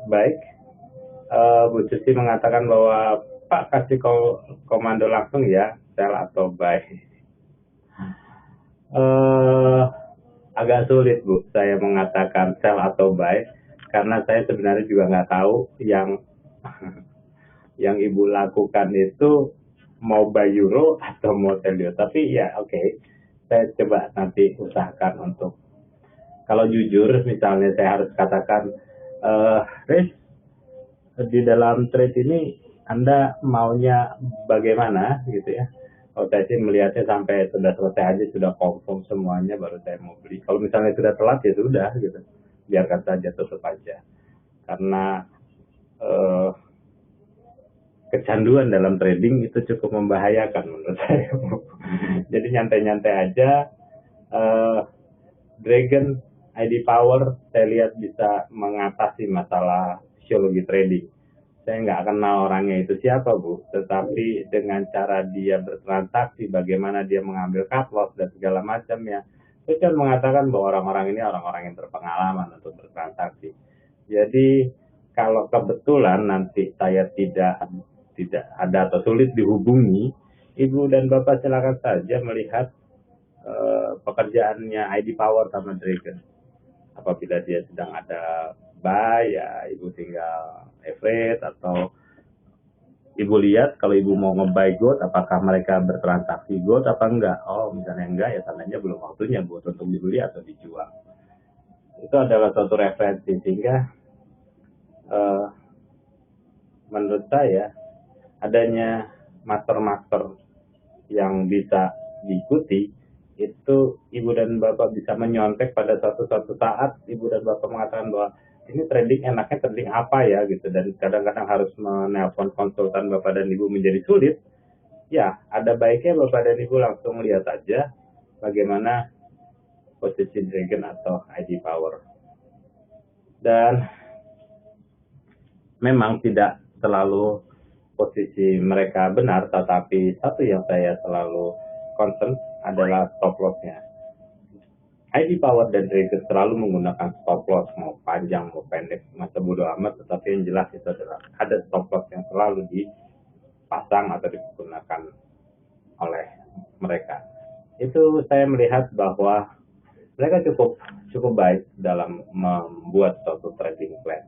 Baik, Bu Susi mengatakan bahwa Pak kasih komando langsung ya, sell atau buy. Eh, Agak sulit Bu, saya mengatakan sell atau buy karena saya sebenarnya juga nggak tahu yang Ibu lakukan itu mau buy euro atau mau sell euro. Tapi ya oke, saya coba nanti usahakan untuk, kalau jujur misalnya saya harus katakan, Riz, di dalam trade ini Anda maunya bagaimana gitu ya. Kalau saya sih melihatnya sampai sudah selesai aja, sudah confirm semuanya baru saya mau beli. Kalau misalnya sudah telat ya sudah gitu, biarkan saja, tutup aja. Karena eh, kecanduan dalam trading itu cukup membahayakan menurut saya. Jadi nyantai-nyantai aja. eh, Dragon ID Power saya lihat bisa mengatasi masalah psikologi trading. Saya nggak kenal orangnya itu siapa Bu, tetapi dengan cara dia bertransaksi, bagaimana dia mengambil cut loss dan segala macamnya, saya cuma mengatakan bahwa orang-orang ini orang-orang yang berpengalaman untuk bertransaksi. Jadi kalau kebetulan nanti saya tidak ada atau sulit dihubungi, Ibu dan Bapak silakan saja melihat pekerjaannya ID Power sama Dragon. Apabila dia sedang ada buy, ya Ibu tinggal average, atau Ibu lihat kalau Ibu mau nge-buy gold, apakah mereka bertransaksi gold apa enggak. Oh, misalnya enggak, ya tandanya belum waktunya buat untuk dibeli atau dijual. Itu adalah suatu referensi, sehingga uh, menurut saya adanya master-master yang bisa diikuti, itu Ibu dan Bapak bisa menyontek pada suatu saat Ibu dan Bapak mengatakan bahwa ini trading enaknya trading apa ya gitu, dan kadang-kadang harus menelpon konsultan Bapak dan Ibu menjadi sulit. Ya, ada baiknya Bapak dan Ibu langsung lihat aja bagaimana posisi Dragon atau ID Power. Dan memang tidak selalu posisi mereka benar, tetapi satu yang saya selalu concern adalah stop lossnya. ID Power dan Dragon selalu menggunakan stop loss, mau panjang mau pendek, masa bodo amat, tetapi yang jelas itu adalah ada stop loss yang selalu dipasang atau digunakan oleh mereka. Itu saya melihat bahwa mereka cukup baik dalam membuat suatu trading plan.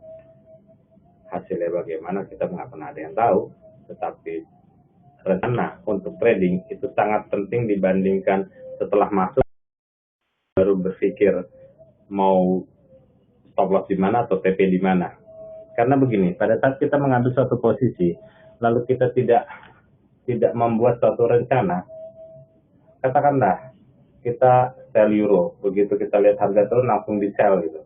Hasilnya bagaimana kita nggak pernah ada yang tahu, tetapi rencana untuk trading itu sangat penting dibandingkan setelah masuk baru berpikir mau stop loss di mana atau TP di mana. Karena begini, pada saat kita mengambil suatu posisi, lalu kita tidak membuat suatu rencana, katakanlah kita sell euro, begitu kita lihat harga turun langsung di sell gitu.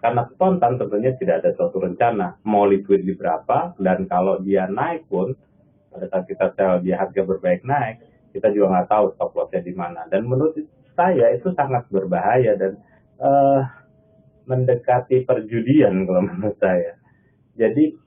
Karena spontan tentunya tidak ada suatu rencana mau liquid di berapa, dan kalau dia naik pun pada saat kita sell dia harga berbaik naik, kita juga nggak tahu stop lossnya di mana. Dan menurut saya itu sangat berbahaya dan mendekati perjudian kalau menurut saya. Jadi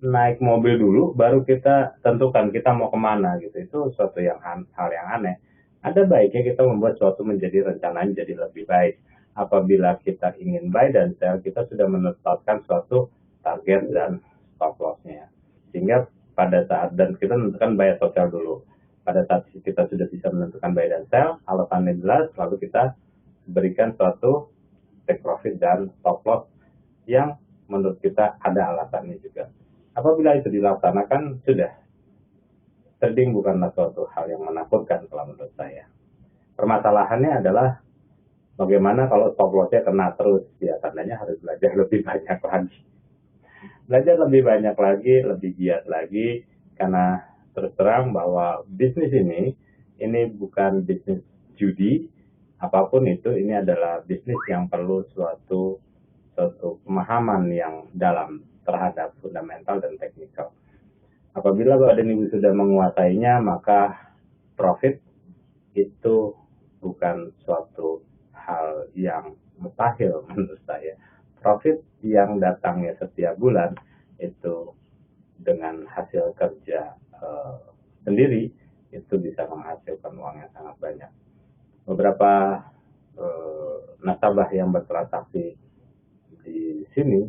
naik mobil dulu, baru kita tentukan kita mau kemana gitu. Itu suatu hal yang aneh. Ada baiknya kita membuat suatu menjadi rencana jadi lebih baik. Apabila kita ingin buy dan sell, kita sudah menetapkan suatu target dan stop lossnya. Sehingga pada saat, dan kita menentukan buy atau sell dulu. Pada saat kita sudah bisa menentukan buy dan sell, alasannya jelas, lalu kita berikan suatu take profit dan stop loss yang menurut kita ada alasannya juga. Apabila itu dilaksanakan, sudah. Trading bukanlah suatu hal yang menakutkan kalau menurut saya. Permasalahannya adalah bagaimana kalau stop lossnya kena terus. Ya, tandanya harus belajar lebih banyak lagi. Belajar lebih banyak lagi, lebih giat lagi, karena terus terang bahwa bisnis ini bukan bisnis judi, apapun itu, ini adalah bisnis yang perlu suatu pemahaman yang dalam terhadap fundamental dan teknikal. Apabila badan ibu sudah menguasainya, maka profit itu bukan suatu hal yang mustahil menurut saya. Profit yang datangnya setiap bulan itu dengan hasil kerja sendiri itu bisa menghasilkan uang yang sangat banyak. Beberapa nasabah yang bertransaksi di sini.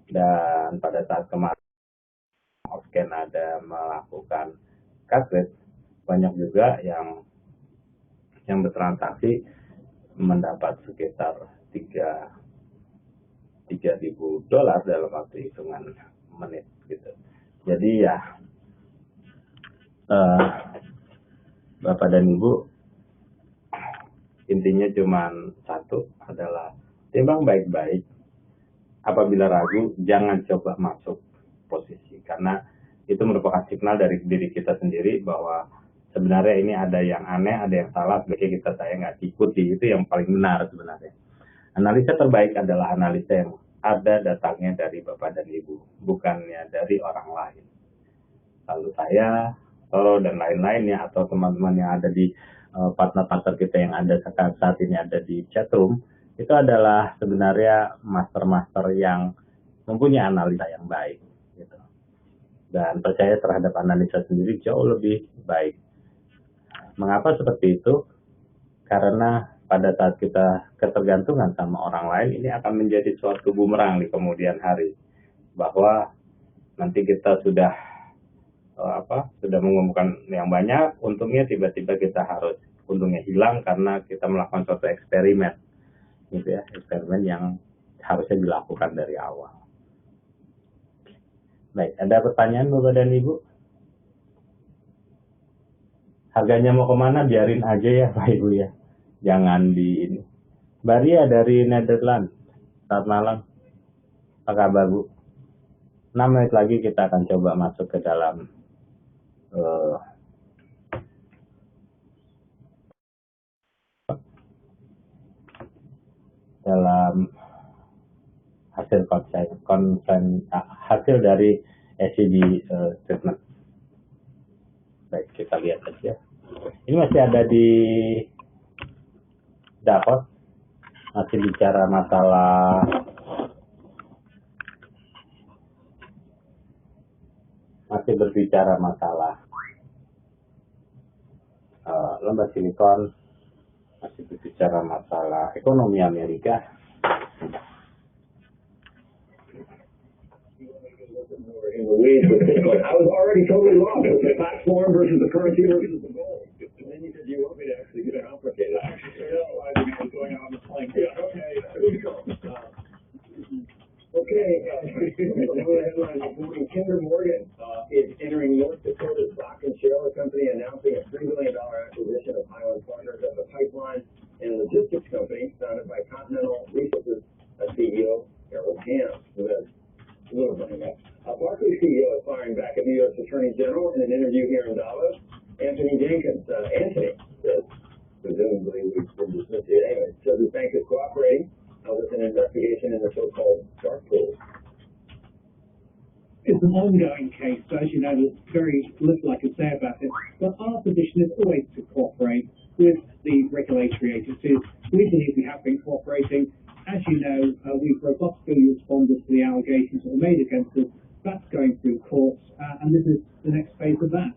Dan pada saat kemarin Opscan ada melakukan cut rate, banyak juga yang bertransaksi mendapat sekitar $3.000 dalam waktu hitungan menit gitu. Jadi ya Bapak dan Ibu, intinya cuma satu, adalah timbang baik-baik. Apabila ragu, jangan coba masuk posisi, karena itu merupakan signal dari diri kita sendiri bahwa sebenarnya ini ada yang aneh, ada yang salah, sebaiknya saya nggak ikuti. Itu yang paling benar sebenarnya. Analisa terbaik adalah analisa yang ada datangnya dari Bapak dan Ibu, bukannya dari orang lain. Lalu saya, Toro, dan lain-lainnya, atau teman-teman yang ada di partner-partner kita yang ada saat ini ada di chatroom, itu adalah sebenarnya master-master yang mempunyai analisa yang baik. Gitu. Dan percaya terhadap analisa sendiri jauh lebih baik. Mengapa seperti itu? Karena pada saat kita ketergantungan sama orang lain, ini akan menjadi suatu bumerang di kemudian hari. Bahwa nanti kita sudah mengumpulkan yang banyak, untungnya tiba-tiba kita harus untungnya hilang karena kita melakukan suatu eksperimen, gitu ya, eksperimen yang harusnya dilakukan dari awal. Baik, ada pertanyaan Bapak dan Ibu? Harganya mau kemana? Biarin aja ya Pak Ibu ya, jangan di ini. Baria dari Netherlands, selamat malam. Apa kabar Bu? 6 menit lagi kita akan coba masuk ke dalam hasil dari SCB statement. Baik, kita lihat aja. Ini masih ada di Davos, masih bicara masalah lembah silikon, masih berbicara masalah ekonomi Amerika. In the weeds with Bitcoin. I was already totally lost with the platform versus the currency versus the gold. And then you said you want me to actually get it complicated. I actually realized it was going on the plane. Yeah, okay, there we go. Kinder Morgan is entering North Dakota's Bakken Shale company, announcing a $3 billion acquisition of Highland Partners as a pipeline and logistics company founded by Continental Resources CEO Harold Hamm, who has a little money left. Barclays CEO is firing back at New York's Attorney General in an interview here in Davos. Anthony Jenkins, Anthony says, presumably we've been dismissed it anyway, says the bank is cooperating with an investigation in the so-called dark pool. It's an ongoing case, so as you know, there's very little I can say about it. But our position is always to cooperate with the regulatory agencies. We believe we have been cooperating. As you know, we've robustly responded to the allegations that were made against us. That's going through courts, and this is the next phase of that.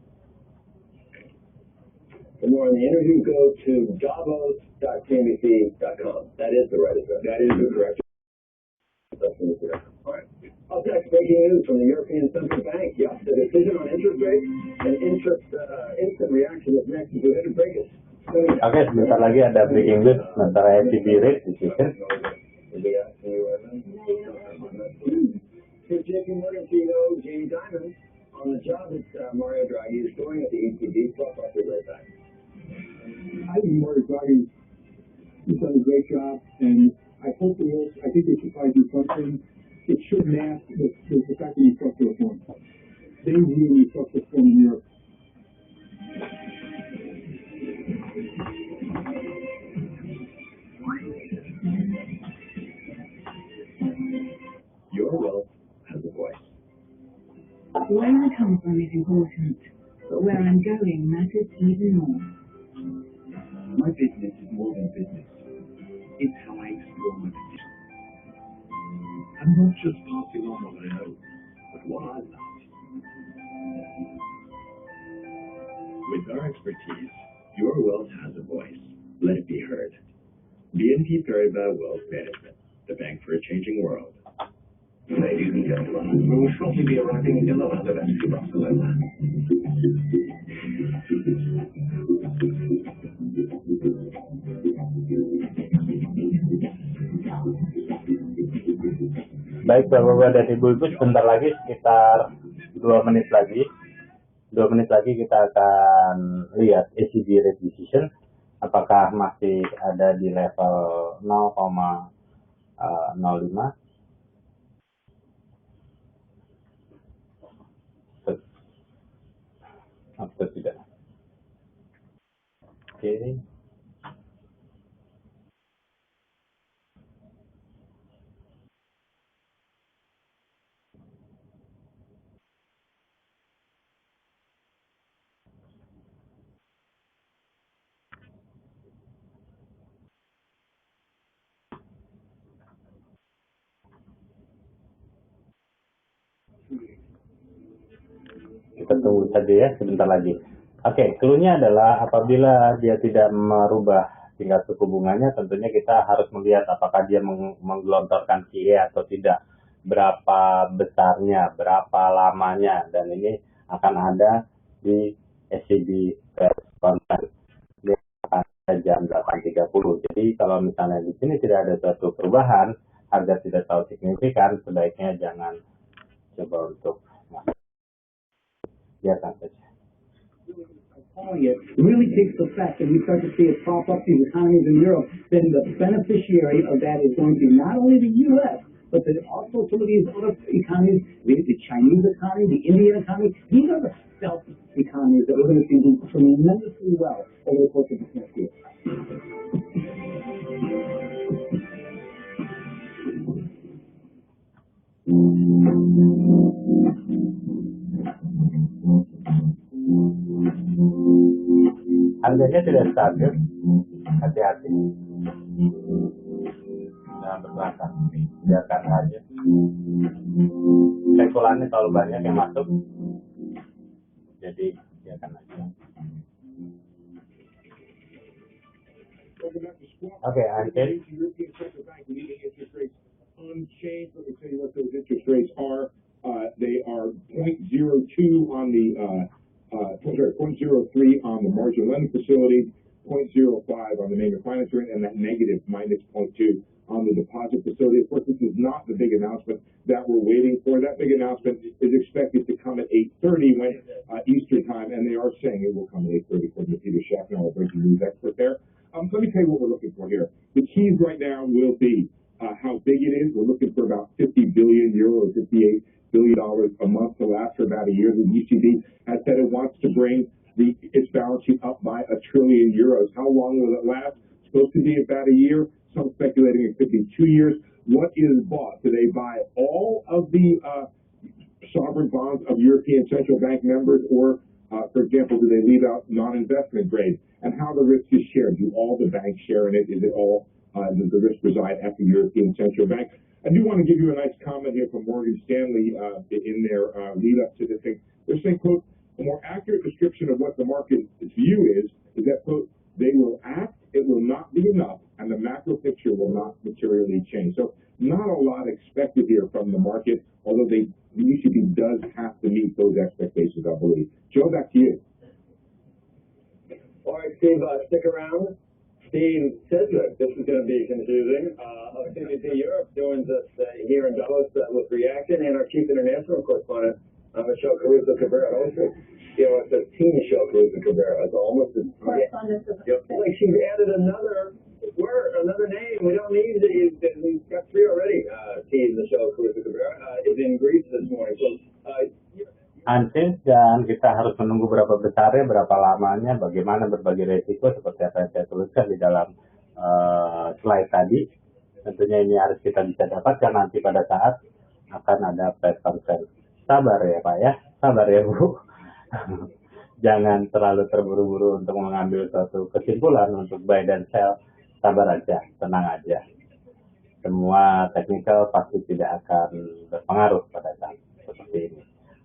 For more on the interview, go to davos.cnbc.com. That is the right address. That is the correct address. All right. Up next, breaking news from the European Central Bank. Yes, the decision on interest rates and instant reaction is next. Go ahead and break it. Oke, sebentar lagi ada breaking news sementara ECB rate di situ. Here's JP Morgan CEO Jamie Dimon on the job that Mario Draghi is doing at the ECB. Plus, I'll be right back. I think Mario Draghi has done a great job, and I think they should probably do something. It should mask the fact that you structure reform. They really structure reform in Europe. Your wealth has a voice. Where I come from is important, but where I'm going matters even more. My business is more than business. It's how I explore my potential. I'm not just passing on what I know, but what I love. With our expertise, your wealth has a voice. Let it be heard. BNP Paribas Wealth Management, the bank for a change. changing world. Ladies and gentlemen, we will shortly be arriving in the metaverse to Barcelona. Baik, Bapak-Bapak dan Ibu-Ibu, sebentar lagi, sekitar 2 menit lagi. 2 menit lagi kita akan lihat ECB rate decision. Apakah masih ada di level 0,05 atau tidak. Oke. Kita tunggu saja ya, sebentar lagi. Oke, clue-nya adalah apabila dia tidak merubah tingkat suku bunganya, tentunya kita harus melihat apakah dia menggelontorkan QE atau tidak, berapa besarnya, berapa lamanya, dan ini akan ada di ECB press conference. Dia akan ada jam 8.30. Jadi kalau misalnya di sini tidak ada suatu perubahan, harga tidak terlalu signifikan, sebaiknya jangan coba untuk biarkan saja. It really takes the fact that we start to see it pop up these economies in Europe, then the beneficiary of that is going to be not only the U.S., but then also some of these other economies, the Chinese economy, the Indian economy. These are the stealth economies that we're going to see do tremendously well over the course of this next year. Harganya tidak stabil, hati-hati, jangan berbangkang, biarkan aja. Spekulannya terlalu banyak yang masuk, jadi biarkan aja. Oke, Anke. Unchanged. Let me tell you what those interest rates are. They are 0.02 on the 0.03 on the margin lending facility, 0.05 on the main finance rate, and that negative -0.2 on the deposit facility. Of course, this is not the big announcement that we're waiting for. That big announcement is expected to come at 8:30 when Eastern time, and they are saying it will come at 8:30 according to Peter Schaffner, our breaking news expert there. Let me tell you what we're looking for here. The keys right now will be how big it is. We're looking for about 50 billion euro, or $58 billion a month to last for about a year. The ECB has said it wants to bring its balance sheet up by €1 trillion. How long will it last? It's supposed to be about a year. Some speculating it could be 2 years. What is bought? Do they buy all of the sovereign bonds of European Central Bank members, or, for example, do they leave out non-investment grade? And how the risk is shared? Do all the banks share in it? Is it all does the risk reside at the European Central Bank? I do want to give you a nice comment here from Morgan Stanley in their lead up to the thing. They're saying, quote, a more accurate description of what the market's view is that, quote, they will act, it will not be enough, and the macro picture will not materially change. So not a lot expected here from the market, although the ECB does have to meet those expectations, I believe. Joe, back to you. All right, Steve, stick around. Steve says that this is going to be confusing. CBP Europe joins us here in Davos with reaction, and our chief international correspondent, Michelle Caruso-Cabrera. It's a team Michelle Caruso-Cabrera. It's almost as like she's added another word, another name. We don't need it. We've got 3 already. Team Michelle Caruso-Cabrera is in Greece this morning. So, Antis, dan kita harus menunggu berapa besarnya, berapa lamanya, bagaimana berbagai resiko seperti apa yang saya tuliskan di dalam slide tadi. Tentunya ini harus kita bisa dapatkan nanti pada saat akan ada press conference. Sabar ya Pak ya, sabar ya Bu. Jangan terlalu terburu-buru untuk mengambil suatu kesimpulan untuk buy dan sell. Sabar aja, tenang aja. Semua technical pasti tidak akan berpengaruh pada saat seperti ini.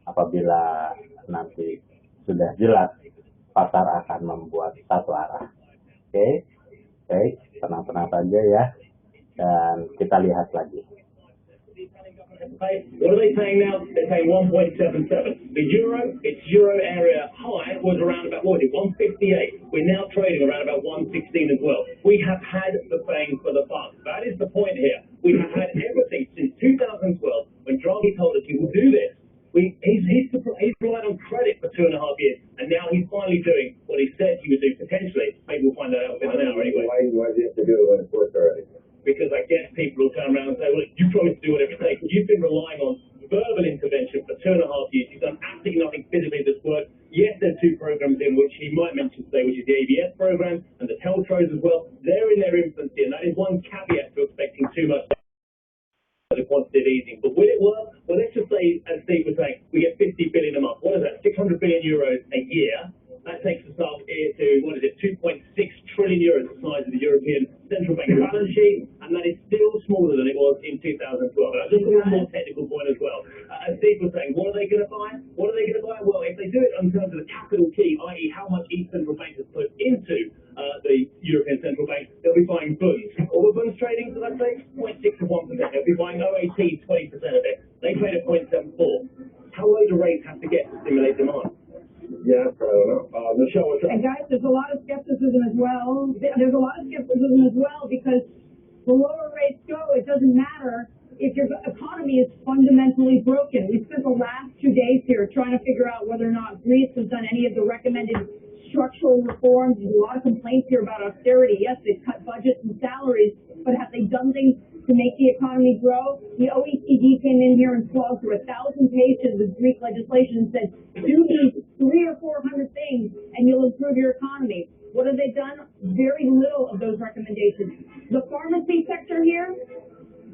Apabila nanti sudah jelas, pasar akan membuat satu arah. Oke, tenang-tenang saja ya. Dan kita lihat lagi. What are they paying now? They're paying 1.77. The euro, its euro area high was around about, what was it, 158. We're now trading around about 116 as well. We have had the bang for the buck. That is the point here. We have had everything since 2012 when Draghi told us he will do this. He's relied on credit for 2.5 years, and now he's finally doing what he said he would do potentially. Maybe we'll find that out within an hour anyway. Why do you have to do it when it's worked already? Because I guess people will turn around and say, well, you promised to do whatever it takes. You've been relying on verbal intervention for 2.5 years. You've done absolutely nothing physically that's worked. Yes, there's 2 programs in which he might mention today, which is the ABS program and the Teltros as well. They're in their infancy, and that is one caveat to expecting too much the quantitative easing. But will it work? Well, let's just say, as Steve was saying, we get 50 billion a month. What is that? 600 billion euros a year. That takes us up to, what is it, 2.6 trillion euros, the size of the European Central Bank balance sheet, and that is still smaller than it was in 2012. And I'll just put one more technical point as well. As Steve was saying, what are they going to buy? What are they going to buy? Well, if they do it in terms of the capital key, i.e. how much each central bank has put into the European Central Bank, they'll be buying Bunds. All the Bunds trading, so let's say 0.6 to 1%. They'll be buying OAT, 20% of it. They trade at 0.74. How low do rates have to get to stimulate demand? Yeah, I don't know. Michelle, what's up? And guys, there's a lot of skepticism as well. There's a lot of skepticism as well because the lower rates go, it doesn't matter if your economy is fundamentally broken. We spent the last 2 days here trying to figure out whether or not Greece has done any of the recommended structural reforms. There's a lot of complaints here about austerity. Yes, they've cut budgets and salaries, but have they done things to make the economy grow? The OECD came in here and swallowed through 1,000 pages of Greek legislation and said, do these 300 or 400 things and you'll improve your economy. What have they done? Very little of those recommendations. The pharmacy sector here,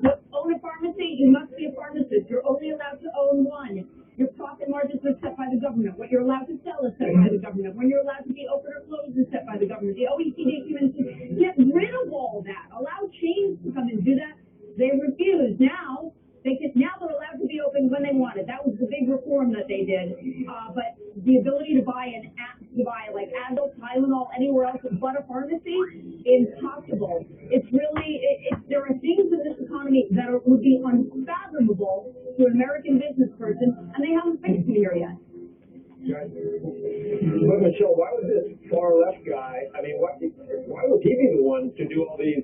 to own a pharmacy, you must be a pharmacist. You're only allowed to own one. Your profit margins are set by the government. What you're allowed to sell is set by the government. When you're allowed to be open or closed is set by the government. The OECD came in and said, get rid of all that. Allow chains to come and do that. They refused. Now they're allowed to be open when they wanted. That was the big reform that they did. But the ability to buy like Advil, Tylenol, anywhere else but a pharmacy, impossible. It's really, there are things in this economy that would be unfathomable to an American business person, and they haven't fixed it here yet. But Michelle, why was this far left guy? I mean, why was he be the one to do all these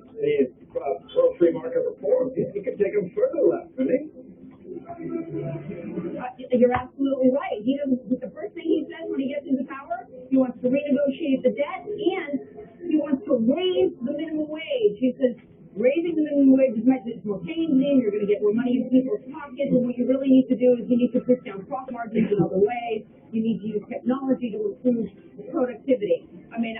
pro-free market reforms? He could take them further left, couldn't he? You're absolutely right. The first thing he says when he gets into power, he wants to renegotiate the debt and he wants to raise the minimum wage. He says raising the minimum wage is meant to be more Keynesian. You're going to get more money in people's pockets, and what you really need to do is you need to push down profit margins in other ways. You need to use technology to improve productivity. I mean,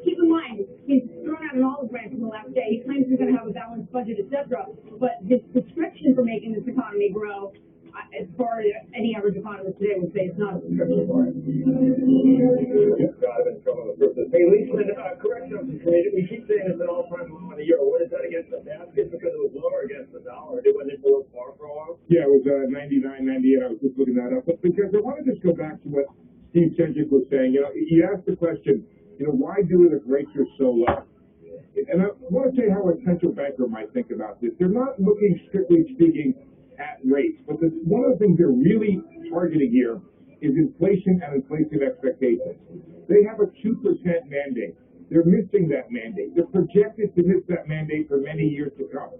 keep in mind, he's thrown out an olive branch in the last day. He claims he's going to have a balanced budget, etc. But his prescription for making this economy grow, as far as any average economist today would say, it's not a prescription for it. God, I've been in trouble with this. Hey, Lisa, correction of the committee. We keep saying it's an all-time low in the euro. What is that against the basket? Because it was lower against the dollar. It went into a little far for a while. Yeah, it was 99, 98. I was just looking that up. But because I want to just go back to what Steve Chedzik was saying. You know, he asked the question, why do the rates are so low? And I want to say how a central banker might think about this. They're not looking, strictly speaking, at rates. But one of the things they're really targeting here is inflation and inflation expectations. They have a 2% mandate. They're missing that mandate. They're projected to miss that mandate for many years to come.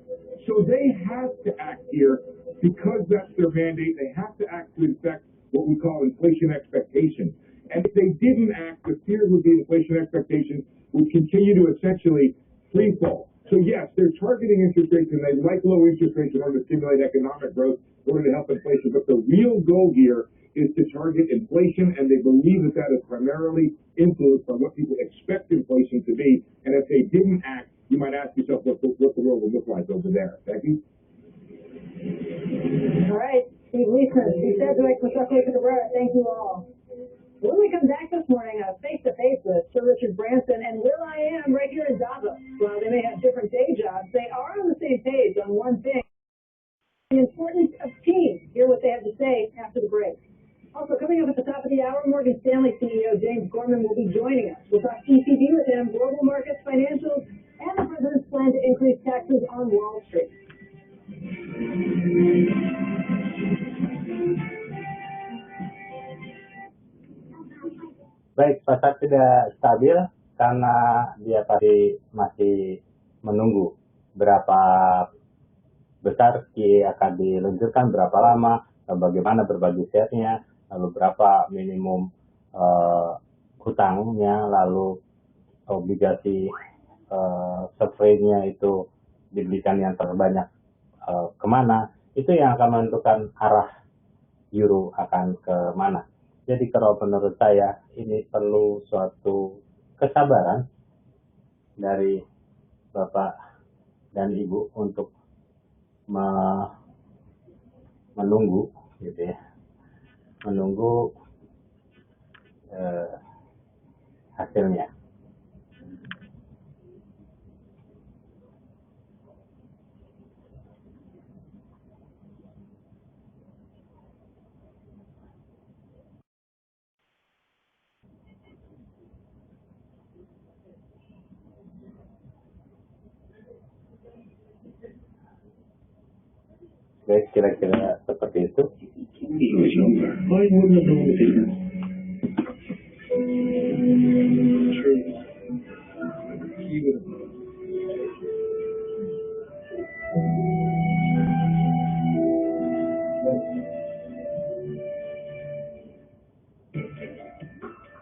So they have to act here because that's their mandate. They have to act to affect what we call inflation expectations. And if they didn't act, the fear would be inflation expectations would continue to essentially free fall. So yes, they're targeting interest rates and they like low interest rates in order to stimulate economic growth, in order to help inflation. But the real goal here is to target inflation, and they believe that is primarily influenced by what people expect inflation to be. And if they didn't act, you might ask yourself what the world would look like over there. Becky? All right, Steve Leeson, Steve Sedgwick, Michelle Cabrera, thank you all. When we come back this morning, face-to-face with Sir Richard Branson and Will I Am right here in Davos. While they may have different day jobs, they are on the same page on one thing, the importance of teams. Hear what they have to say after the break. Also, coming up at the top of the hour, Morgan Stanley CEO James Gorman will be joining us. We'll talk ECB with him, global markets, financials, and the president's plan to increase taxes on Wall Street. Baik, pasar tidak stabil karena dia tadi masih menunggu berapa besar QE akan diluncurkan, berapa lama, bagaimana berbagi share-nya, lalu berapa minimum hutangnya, lalu obligasi survei-nya itu diberikan yang terbanyak kemana, itu yang akan menentukan arah euro akan kemana. Jadi kalau menurut saya ini perlu suatu kesabaran dari Bapak dan Ibu untuk menunggu, gitu ya, menunggu hasilnya. Baik, kira-kira seperti itu. I wouldn't know the difference. True. He would have known.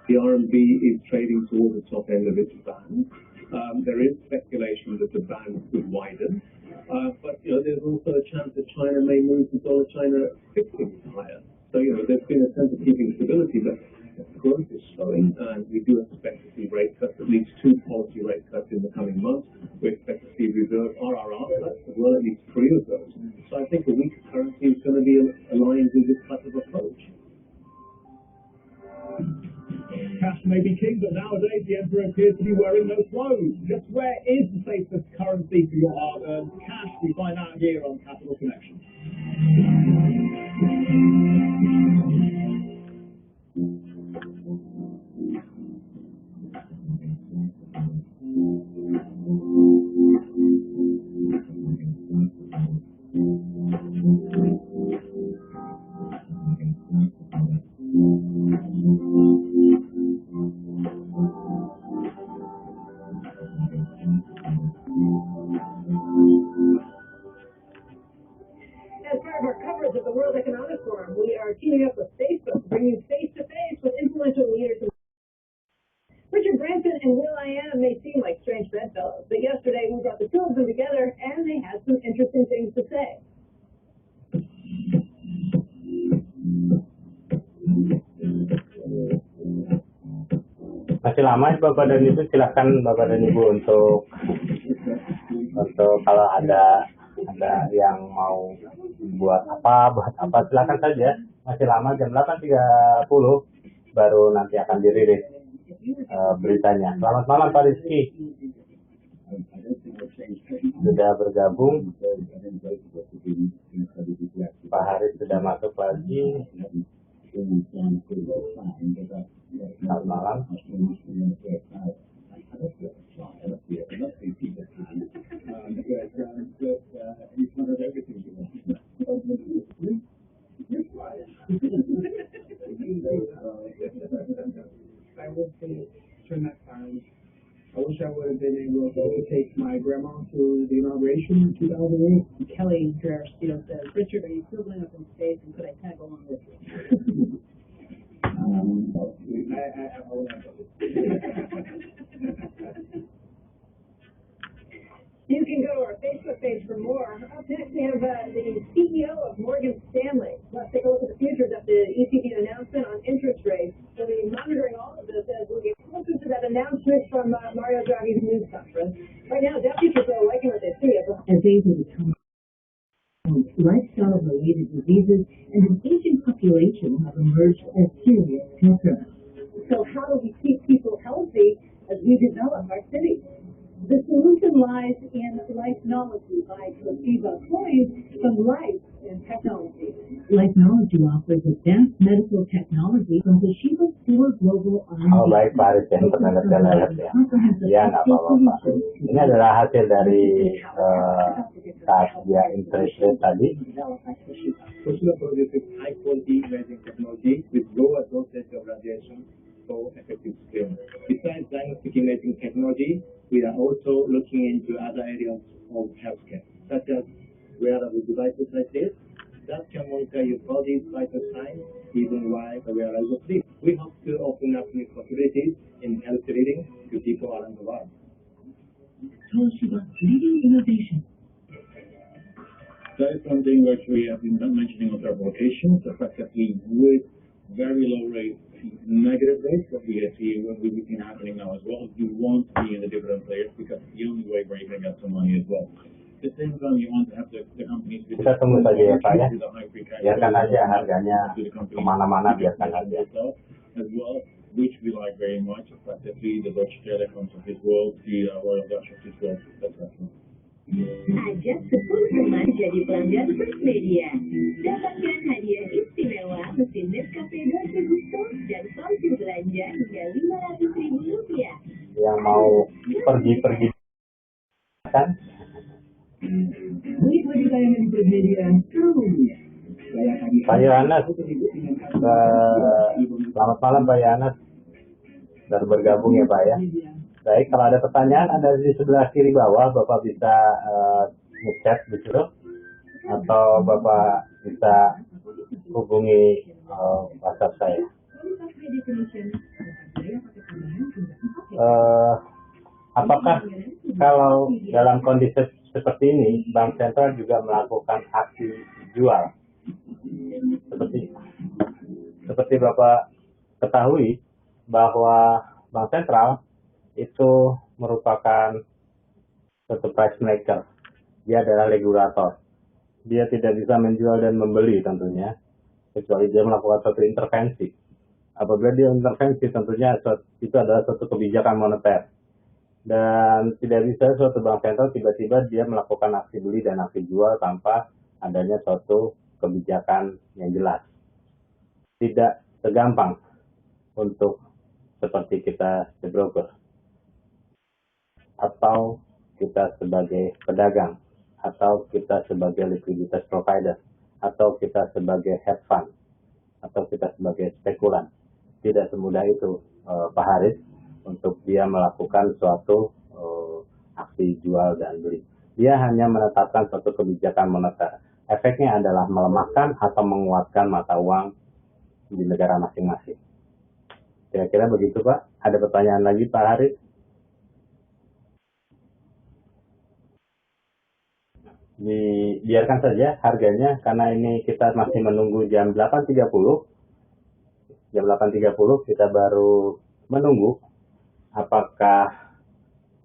The RMB is trading toward the top end of its band. There is speculation that the band could widen, but there's also a chance that China may move the dollar China fixing higher. So there's been a sense of keeping stability, but growth is slowing, and we do expect to see rate cuts, at least 2 policy rate cuts in the coming months. We expect to see reserve RRR cuts as well, at least 3 of those. So I think a weak currency is going to be aligned with this type of approach. Cash may be king, but nowadays the emperor appears to be wearing no clothes. Just where is the safest currency for your hard-earned cash? We find out here on Capital Connection. As part of our coverage of the World Economic Forum, we are teaming up with Facebook to bring you face-to-face with influential leaders. Richard Branson and will.i.am may seem like strange bedfellows, but yesterday we brought the two of them together and they had some interesting things to say. Masih lama Bapak dan Ibu, silakan Bapak dan Ibu untuk kalau ada yang mau buat apa silakan saja. Masih lama, jam 8.30 baru nanti akan dirilis beritanya. Selamat malam Pak Rizky, sudah bergabung. Pak Haris sudah masuk lagi. Selamat malam. I would say turn that time. I wish I would have been able to take my grandma to the inauguration in 2008. Kelly Gerard Steele says, Richard, are you still going up in space and could I tag along with you? I will have to. You can go to our Facebook page for more. Up next, we have the CEO of Morgan Stanley. Let's take a look at the futures of the ECB announcement on interest rates. We'll be monitoring all of this as we get closer to that announcement from Mario Draghi's news conference. Right now, Dow futures are liking what they see as These are the times lifestyle-related diseases and an aging population have emerged as serious concerns. So how do we keep people healthy as we develop our cities? The solution lies in Lifenology by Toshiba, coined from life and technology. Lifenology offers advanced medical technology from Toshiba Stewart Global R&D. Oh baik Pak Haris, yang penelitian lihat ya. Ya nggak apa-apa Pak. Ini adalah hasil dari saat dia interest rate tadi. Toshiba produces high quality imaging technology with lower dosage of radiation for effective screening. Besides diagnostic imaging technology, we are also looking into other areas of healthcare, such as wearable devices like this that can monitor your body's vital signs even while the wearer is asleep. We hope to open up new possibilities in health reading to people around the world. Toshiba leading innovation. That is something which we have been mentioning on several occasions, the fact that we with very low rates, negative rates, what we see what we've seen happening now as well, you want to be in the dividend players because it's the only way where you can get some money as well. At the same time, you want to have the companies with Kita tunggu saja ya Pak ya. the high free cash Biarkan flow, aja harganya kemana-mana, biarkan aja. as well, which we like very much, effectively the Deutsche Telecoms of this world, the Royal Dutch of this world, etc. Ajak 10 teman jadi pelanggan First Media. Dapatkan hadiah istimewa mesin Nescafe Dolce Gusto dan voucher belanja hingga Rp500.000. Yang mau pergi-pergi kan? Menikmati tayangan First Media terus. Pak Yohanes, selamat malam Pak Yohanes. Baru bergabung ya Pak ya. Baik, kalau ada pertanyaan ada di sebelah kiri bawah, Bapak bisa ngechat di situ atau Bapak bisa hubungi WhatsApp saya. Apakah kalau dalam kondisi seperti ini, Bank Sentral juga melakukan aksi jual? Seperti Bapak ketahui bahwa Bank Sentral itu merupakan suatu price maker. Dia adalah regulator. Dia tidak bisa menjual dan membeli tentunya, kecuali dia melakukan suatu intervensi. Apabila dia intervensi, tentunya itu adalah suatu kebijakan moneter. Dan tidak bisa suatu bank sentral tiba-tiba dia melakukan aksi beli dan aksi jual tanpa adanya suatu kebijakan yang jelas. Tidak segampang untuk seperti kita di broker, atau kita sebagai pedagang, atau kita sebagai liquiditas provider, atau kita sebagai hedge fund, atau kita sebagai spekulan. Tidak semudah itu Pak Haris untuk dia melakukan suatu aksi jual dan beli. Dia hanya menetapkan suatu kebijakan moneter. Efeknya adalah melemahkan atau menguatkan mata uang di negara masing-masing. Kira-kira begitu Pak. Ada pertanyaan lagi Pak Haris? Dibiarkan saja harganya karena ini kita masih menunggu jam 8.30. Jam 8.30 kita baru menunggu apakah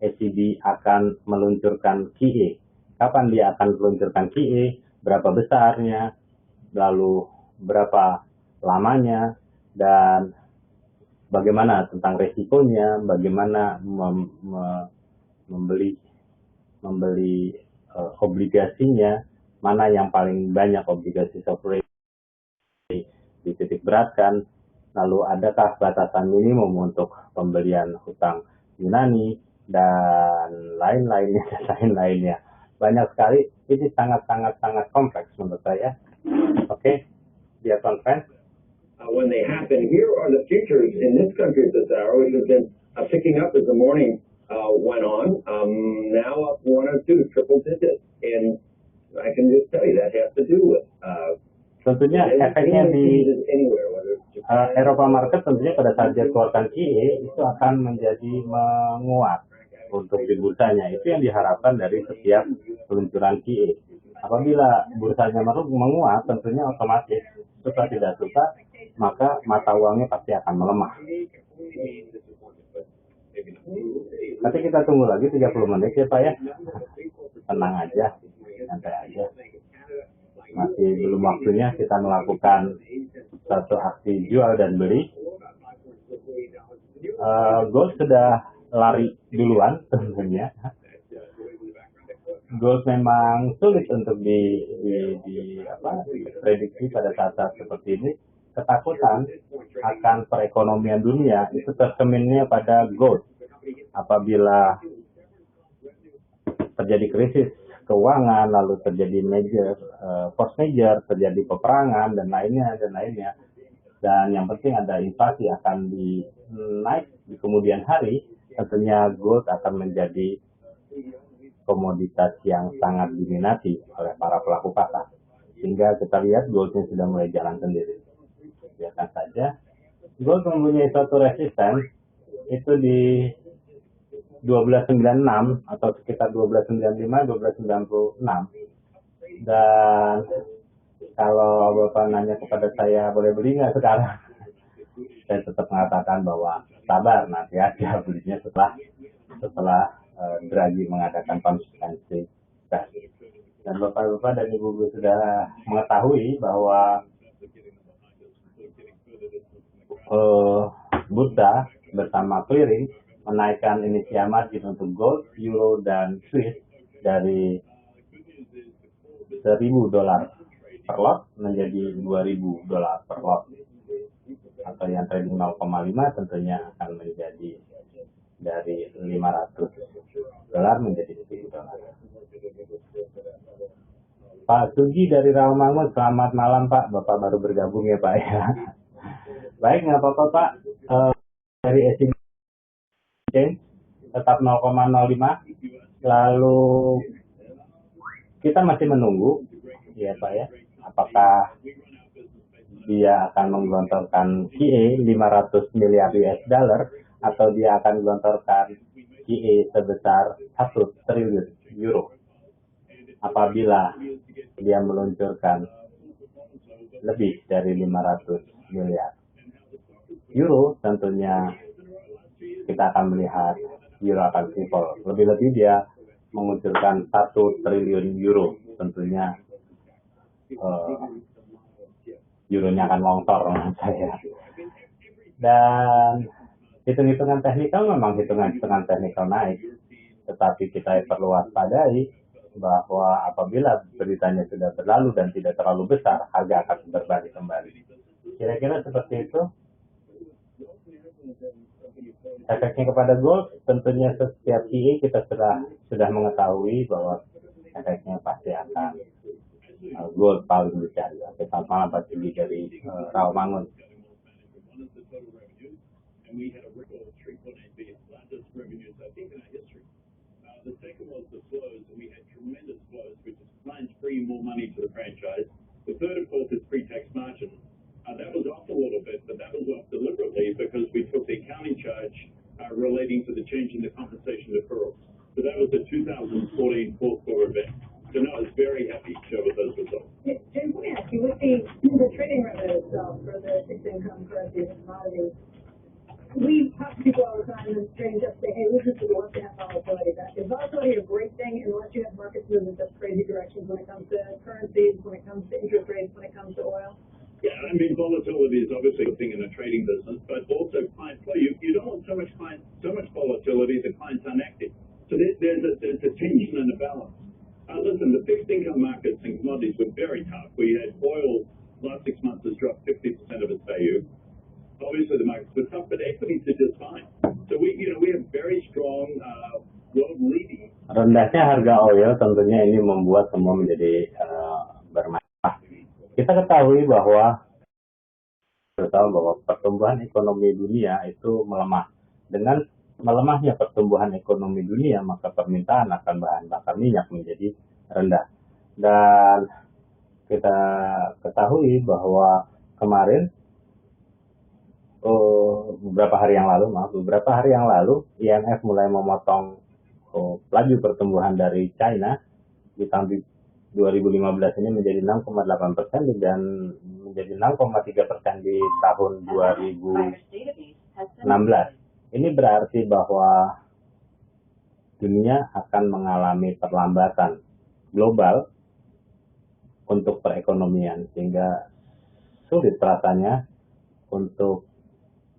ECB akan meluncurkan QE. Kapan dia akan meluncurkan QE, berapa besarnya, lalu berapa lamanya, dan bagaimana tentang resikonya, bagaimana membeli obligasinya, mana yang paling banyak obligasi sovereign dititik beratkan, lalu adakah batasan minimum untuk pembelian hutang Yunani, dan lain-lainnya. Banyak sekali, ini sangat kompleks menurut saya. Oke, dia conference. When they happen, here are the futures in this country at this hour, which has been picking up as the morning went on, now up 1 or 2 triple digits, and I can just tell you that has to do with tentunya efeknya di Eropa market tentunya pada saat dia keluarkan QE itu akan menjadi menguat untuk di bursanya. Itu yang diharapkan dari setiap peluncuran QE. Apabila bursanya menguat, tentunya otomatis suka tidak suka maka mata uangnya pasti akan melemah. Nanti kita tunggu lagi 30 menit ya Pak ya. Tenang aja, santai aja. Masih belum waktunya kita melakukan satu aksi jual dan beli. Gold sudah lari duluan tentunya. gold memang sulit untuk diprediksi pada saat-saat seperti ini. Ketakutan akan perekonomian dunia itu tercerminnya pada gold. Apabila terjadi krisis keuangan, lalu terjadi force major, terjadi peperangan dan lainnya. Dan yang penting ada inflasi akan naik di kemudian hari, tentunya gold akan menjadi komoditas yang sangat diminati oleh para pelaku pasar. Sehingga kita lihat goldnya sudah mulai jalan sendiri. Biarkan saja. Gold mempunyai suatu resisten itu di 1296 atau sekitar 1295, 1296. Dan kalau Bapak nanya kepada saya boleh beli nggak sekarang, saya tetap mengatakan bahwa sabar, nanti aja belinya setelah Draghi mengadakan konsistensi. Dan Bapak-Bapak dan Ibu-Ibu sudah mengetahui bahwa Bursa bersama clearing menaikkan inisial margin untuk gold, euro, dan Swiss dari $1.000 per lot menjadi $2.000 per lot. Atau yang trading 0,5 tentunya akan menjadi dari $500 menjadi $1.000. Pak Sugi dari Rawamangun, selamat malam Pak. Bapak baru bergabung ya Pak ya. Baik, nggak apa-apa Pak. Dari exchange tetap 0,05. Lalu kita masih menunggu ya Pak ya, apakah dia akan menggelontorkan QE 500 miliar US dollar atau dia akan menggelontorkan QE sebesar 1 triliun euro. Apabila dia meluncurkan lebih dari 500 miliar euro, tentunya kita akan melihat euro akan triple. Lebih-lebih dia mengucurkan 1 triliun euro, tentunya euronya akan longsor menurut saya. Dan hitung-hitungan teknikal memang hitungan teknikal naik, tetapi kita perlu waspadai bahwa apabila beritanya sudah berlalu dan tidak terlalu besar, harga akan berbalik kembali. Kira-kira seperti itu. Efeknya kepada gold, tentunya setiap QE kita sudah mengetahui bahwa efeknya pasti akan gold paling dicari. Selamat malam Pak Sugi dari Rawamangun. The second was the flows, and we had tremendous flows, which is clients bringing more money to the franchise. The third, of course, is pre-tax margin. That was off a little bit, but that was off deliberately because we took the accounting charge relating to the change in the compensation deferrals. So that was the 2014 fourth quarter event. So no, I was very happy to show those results. James, let me ask you, with the trading revenue itself for the fixed income currencies and commodities, we talk to people all the time and trading just say, hey, we just want to have volatility back. Is volatility a great thing unless you have markets moving in such crazy directions when it comes to currencies, when it comes to interest rates, when it comes to oil? Yeah, I mean, volatility is obviously a thing in the trading business, but also client flow. You don't want so much volatility that clients aren't active. So there's a tension and a balance. Listen, the fixed income markets and commodities were very tough. We had oil last 6 months has dropped 50% of its value. Obviously, the markets were tough, but equities are just fine. So we have very strong world leading. Rendahnya harga oil tentunya ini membuat semua menjadi bermasalah. Kita ketahui bahwa pertumbuhan ekonomi dunia itu melemah. Dengan melemahnya pertumbuhan ekonomi dunia, maka permintaan akan bahan bakar minyak menjadi rendah. Dan kita ketahui bahwa kemarin beberapa hari yang lalu IMF mulai memotong laju pertumbuhan dari China di tahun 2015 ini menjadi 6,8% dan menjadi 6,3% di tahun 2016. Ini berarti bahwa dunia akan mengalami perlambatan global untuk perekonomian, sehingga sulit rasanya untuk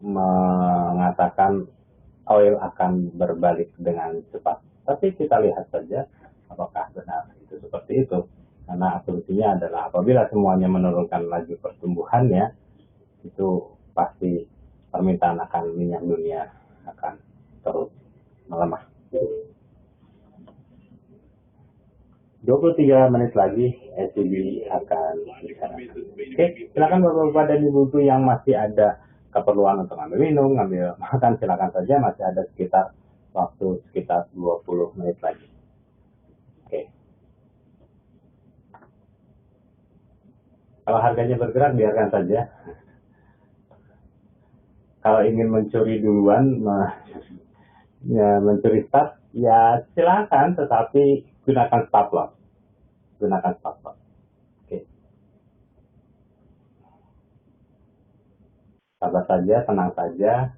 mengatakan oil akan berbalik dengan cepat. Tapi kita lihat saja Apakah benar itu seperti itu? Karena asumsinya adalah apabila semuanya menurunkan laju pertumbuhannya, itu pasti permintaan akan minyak dunia akan terus melemah. 23 menit lagi SCB akan bicara. Oke, silakan Bapak-Bapak dan Ibu-Ibu yang masih ada keperluan untuk ngambil minum, ngambil makan, silakan saja, masih ada sekitar waktu sekitar 20 menit lagi. Oke. Kalau harganya bergerak, biarkan saja. Kalau ingin mencuri duluan, mencuri start, ya silakan, tetapi gunakan stop loss. Gunakan stop loss. Oke. Sabar saja, tenang saja.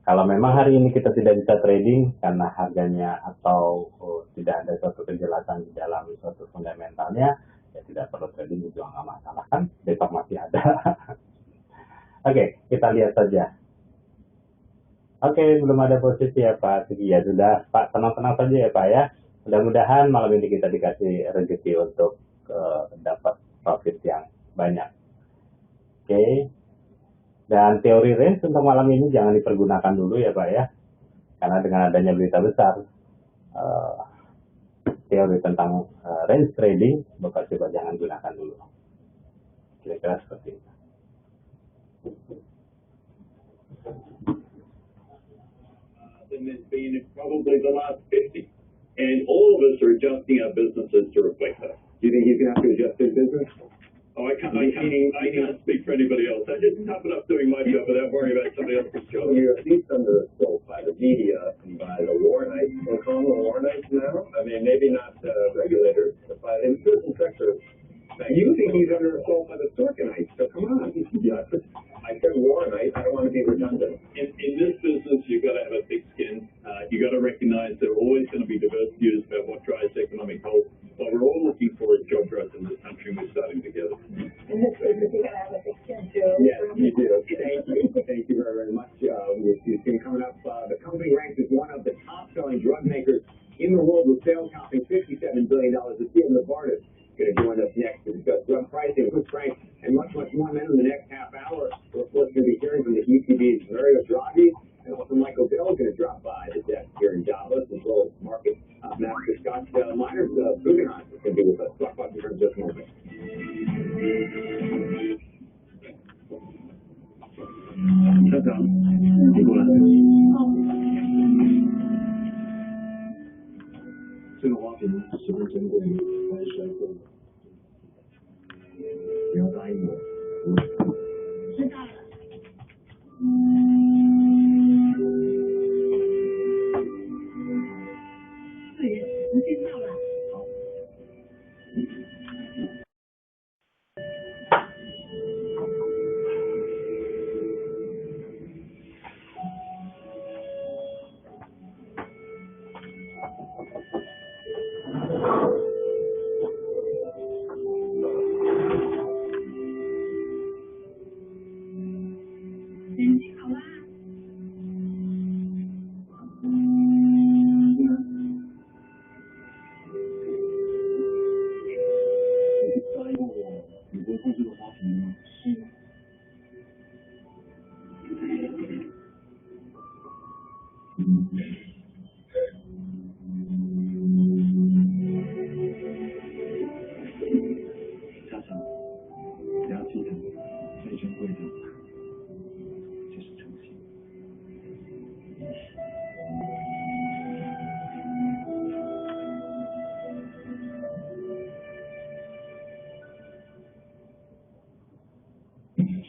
Kalau memang hari ini kita tidak bisa trading karena harganya atau tidak ada suatu kejelasan di dalam suatu fundamentalnya, ya tidak perlu trading, itu nggak masalah kan, besok masih ada. Oke, kita lihat saja. Oke, belum ada posisi ya Pak. Ya sudah, Pak, tenang-tenang saja ya Pak ya. Mudah-mudahan malam ini kita dikasih rezeki untuk dapat profit yang banyak. Oke. Dan teori range untuk malam ini jangan dipergunakan dulu ya Pak ya. Karena dengan adanya berita besar, teori tentang range trading, Bapak coba jangan gunakan dulu. Kira-kira seperti itu. Than it's been in probably the last 50. And all of us are adjusting our businesses to reflect that. Do you think he's going to have to adjust his business? Oh, I can't speak for anybody else. I just toughen up doing my job without worrying about somebody else's job. You're at least under assault by the media and by the war nights. We'll call them war nights now. I mean, maybe not regulators, but by in certain sectors. You think he's under assault by the Sorkinites, so come on. Yeah, I said war night. I don't want to be redundant. In this business, you've got to have a thick skin. You've got to recognize there are always going to be diverse views about what drives economic health. But we're all looking for job growth in this country, and we're starting together. In this business, you gotta have a thick skin too. Yes, you do. Thank you. Thank you very, very much. You've seen coming up, the company ranks as one of the top-selling drug makers in the world, with sales topping $57 billion this year. Novartis going to join us next to discuss drug pricing, quick strength, and much, much more. Then in the next half hour, we're of course going to be hearing from the ECB's Mario Draghi, and also Michael Dell is going to drop by the desk here in Davos, as well as market master Scott Miners, Guggenheim is going to be with us. Talk about in terms of just a moment.这个花瓶十分珍贵，还是摔破了。你要答应我。知道了。对，我知道了。好。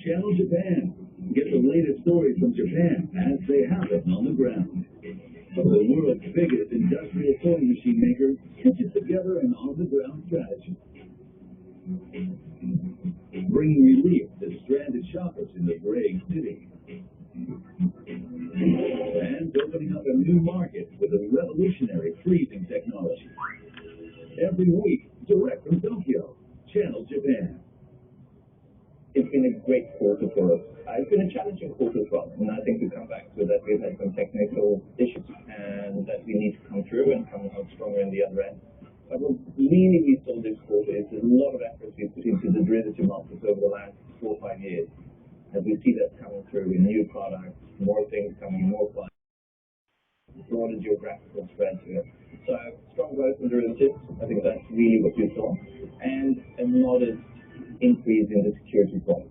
Channel Japan. Get the latest stories from Japan as they happen on the ground. The world's biggest industrial sewing machine maker stitches together an on-the-ground strategy, bringing relief to stranded shoppers in the gray city, and opening up a new market with a revolutionary freezing technology. Every week, direct from Tokyo, Channel Japan. It's been a great quarter for us. It's been a challenging quarter as well, and I think we come back to that. We've had some technical issues, and that we need to come through and come out stronger in the other end. But we'll lot of geographical spread to it. So strong growth in derivatives, I think that's really what you saw, and a modest increase in the security products.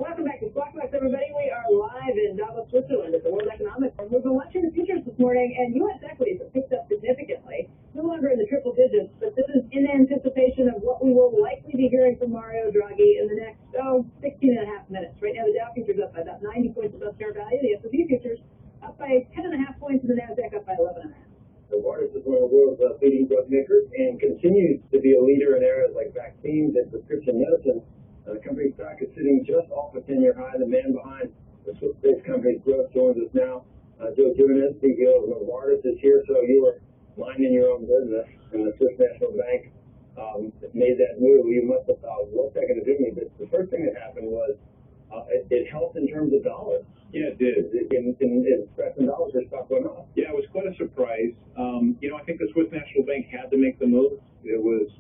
Welcome back to Squawk Box, everybody. We are live in Davos, Switzerland at the World Economic Forum. We've been watching the futures this morning, and U.S. equities have picked up significantly. No longer in the triple digits, but this is in anticipation of what we will likely be hearing from Mario Draghi in the next, 16 and a half minutes. Right now, the Dow futures up by about 90 points above fair value. The S&P futures up by 10.5 points, and the NASDAQ up by 11.5. Novartis is one of the world's leading drug makers and continues to be a leader in areas like vaccines and prescription medicine. The company's stock is sitting just off a 10-year high. The man behind the Swiss-based company's growth joins us now. Joe Jimenez, CEO of Novartis, is here. So you were minding your own business, and the Swiss National Bank made that move. You must have thought, what's that going to do to me? But the first thing that happened was it helped in terms of dollars. Yeah, it did. In expressing dollars, their stock went up. Yeah, it was quite a surprise. I think the Swiss National Bank had to make the move. It was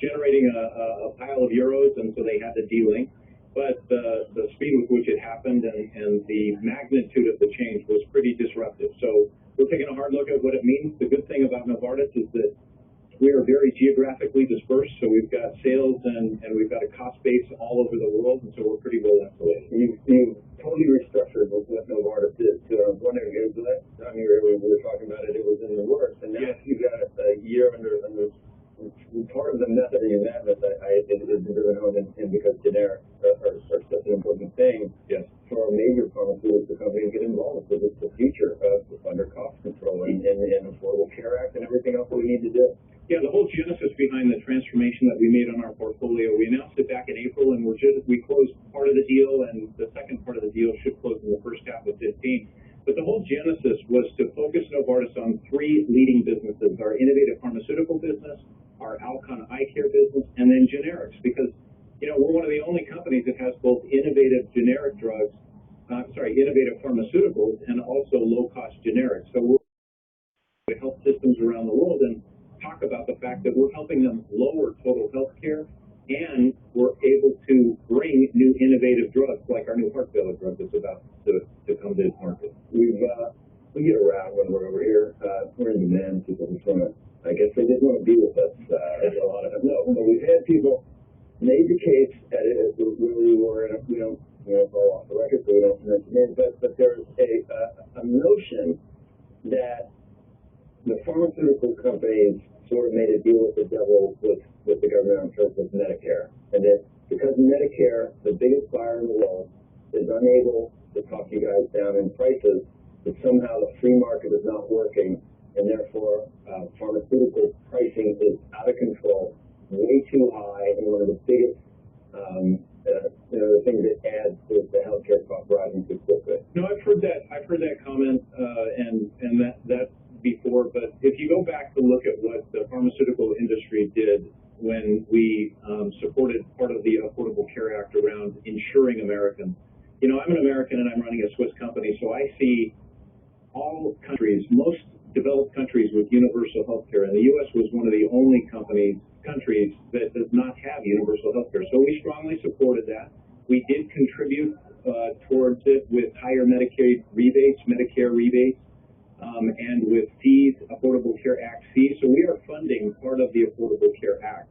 generating a pile of euros, and so they had to delink. But the speed with which it happened and the magnitude of the change was pretty disruptive. So we're taking a hard look at what it means. The good thing about Novartis is that we are very geographically dispersed, so we've got sales and we've got a cost base all over the world, and so we're pretty well insulated. You totally restructured what Novartis did. So I was wondering, it was last time we were talking about it, it was in the works, and now you've got a year under part of the method of your madness, I think, is driven home in because generics are such an important thing for a major pharmaceutical company to get involved with. It's the future of under cost control and Affordable Care Act and everything else that we need to do. Yeah, the whole genesis behind the transformation that we made on our portfolio, we announced it back in April, and we closed part of the deal, and the second part of the deal should close in the first half of 2015. But the whole genesis was to focus Novartis on three leading businesses: our innovative pharmaceutical business, our Alcon eye care business, and then generics. Because we're one of the only companies that has both innovative innovative pharmaceuticals and also low-cost generics. So we're to help systems around the world and talk about the fact that we're helping them lower total health care, and we're able to bring new innovative drugs like our new heart failure drug that's about to come to market. We get around when we're over here. We're in demand. People just want to, I guess they just want to be with us a lot of them. No, but we've had people made the case at it where we were, and we don't fall off the record, so we don't mention names, but there's a notion that the pharmaceutical companies sort of made a deal with the devil with the government in terms of Medicare, and that because Medicare, the biggest buyer in the world, is unable to talk you guys down in prices, that somehow the free market is not working, and therefore pharmaceutical pricing is out of control, way too high, and one of the biggest the things that adds to the healthcare cost rising too quickly. No, I've heard that comment and that before, but if you go back to look at what the pharmaceutical industry did when we supported part of the Affordable Care Act around insuring Americans. I'm an American and I'm running a Swiss company, so I see all countries, most developed countries with universal health care, and the U.S. was one of the only countries that does not have universal health care. So we strongly supported that. We did contribute towards it with higher Medicare rebates, and with fees, Affordable Care Act fees. So we are funding part of the Affordable Care Act.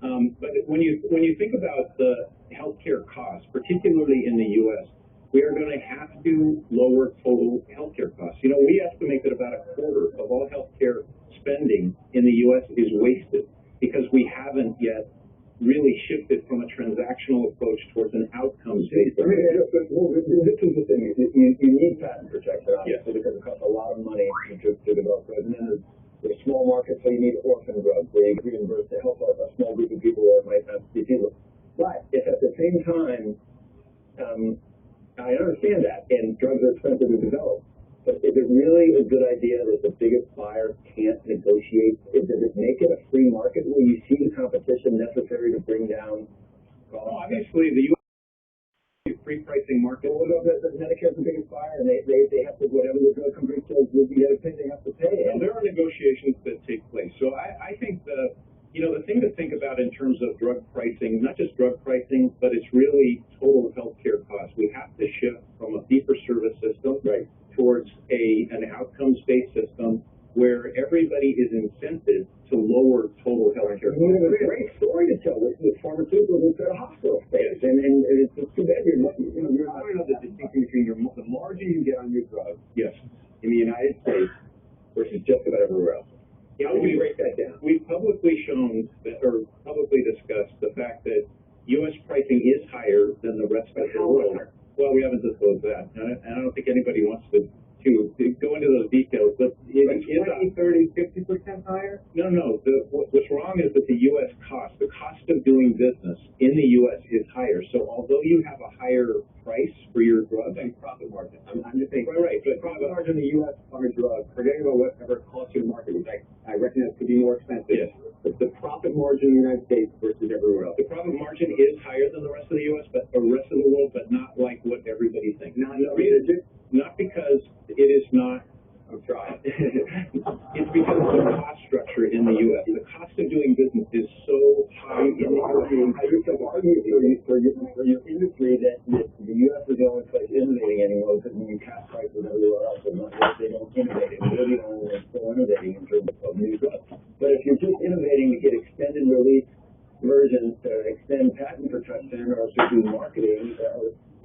But when you think about the healthcare costs, particularly in the U.S., we are going to have to lower total healthcare costs. We estimate that about a quarter of all healthcare spending in the U.S. is wasted because we haven't yet really shifted from a transactional approach towards an outcomes-based. This is the thing. You need patent protection, obviously, because it costs a lot of money to develop drugs. And then there's small markets, so you need orphan drugs where you reimburse to help a small group of people that might not be people. But if at the same time, I understand that, and drugs are expensive to develop, but is it really a good idea that the biggest buyer can't negotiate? Does it make it a free market where you see the competition necessary to bring down costs? Well, obviously, the U.S. free pricing market. Well, what about the Medicare's the biggest buyer, and they have to, whatever the drug company says will be able to pay, they have to pay. And there are negotiations that take place. So I think the thing to think about in terms of drug pricing, not just drug pricing, but it's really total healthcare costs. We have to shift from a fee-for-service system towards an outcomes-based system where everybody is incented to lower total healthcare costs. We have a great story to tell with pharmaceuticals instead of hospital space, and it's too bad you're not the distinction between the margin you get on your drug in the United States versus just about everywhere else. Yeah, How do we break that down? We've publicly shown that, or publicly discussed the fact that U.S. pricing is higher than the rest of the world. Well, we haven't disclosed that, and I don't think anybody wants to go into those details, but it is 20, 30, 50% higher? No. What's wrong is that the U.S. the cost of doing business in the U.S. is higher. So although you have a higher price for your drug and profit margin, I'm just saying, right, but Profit margin in the U.S. on a drug, forgetting about whatever it costs you to market, which I recognize could be more expensive. Yes. But the profit margin in the United States versus everywhere else. the profit margin is higher than the rest of the U.S., but the rest of the world, but not like what everybody thinks. Not because it is not. I'm trying. It's because of the cost structure in the U.S. The cost of doing business is so high in the U.S. I used to argue for your industry that the U.S. is the only place innovating anymore because when you cap prices everywhere else, they don't innovate. And we're the only ones still innovating in terms of new drugs. But if you're just innovating to get extended release versions to extend patent protection or to do marketing,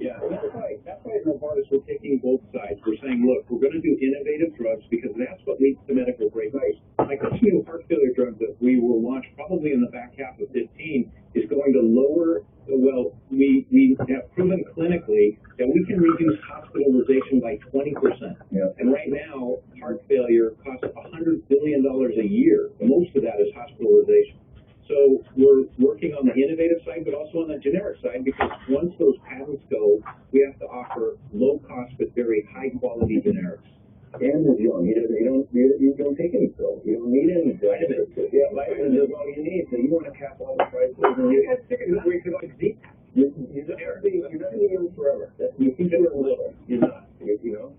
That's why at Novartis we're taking both sides. We're saying, look, we're going to do innovative drugs because that's what leads to medical breakthroughs. Like this new heart failure drug that we will launch probably in the back half of 2015 is going to lower. Well, we have proven clinically that we can reduce hospitalization by 20%. Yeah. And right now, heart failure costs $100 billion a year. Most of that is hospitalization. So we're working on the innovative side, but also on the generic side, because once those patents go, we have to offer low-cost but very high-quality generics. Dan is young. You don't take any pills. You don't need any vitamins. Yeah, vitamins is all you need. So you want to cap all the prices. And you have to take a break like Z. You're not going to be young forever. You think you're a little. You're not. You know?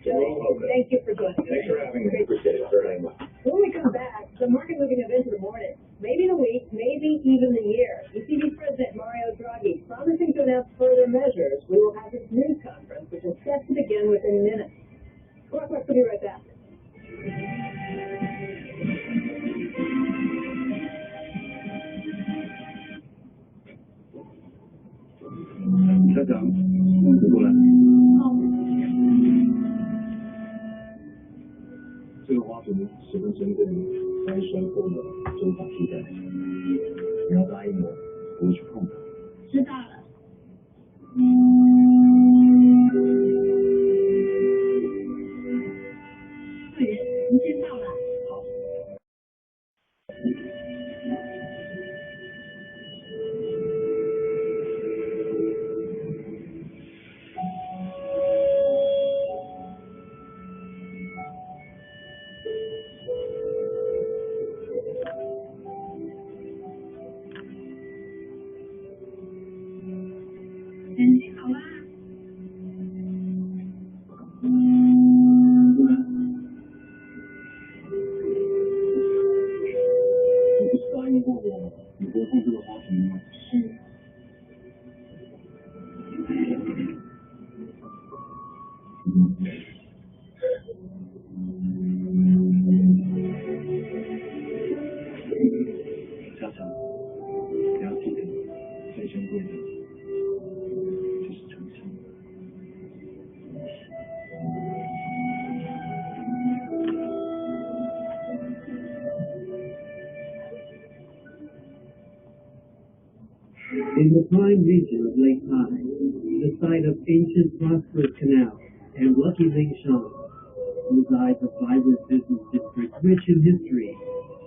Thank you for joining us. Thanks for having me. Appreciate it very much. When we come back, the market moving event of the morning, maybe the week, maybe even the year. ECB President Mario Draghi promising to announce further measures. We will have his news conference, which is set to begin within minutes. We'll be right back.社长，过来。这个花瓶十分珍贵，在摔破了无法替代。你要答应我，不去碰它。知道了。贵人，您先到了。好。人气好啦。你不是答应过我，你不会碰这个花瓶吗？是。家长，你要记得，最珍贵的就是诚信。In the prime region of Lake Mai, the site of ancient prosperous canals and Lucky Ling Shan, resides a vibrant business district rich in history,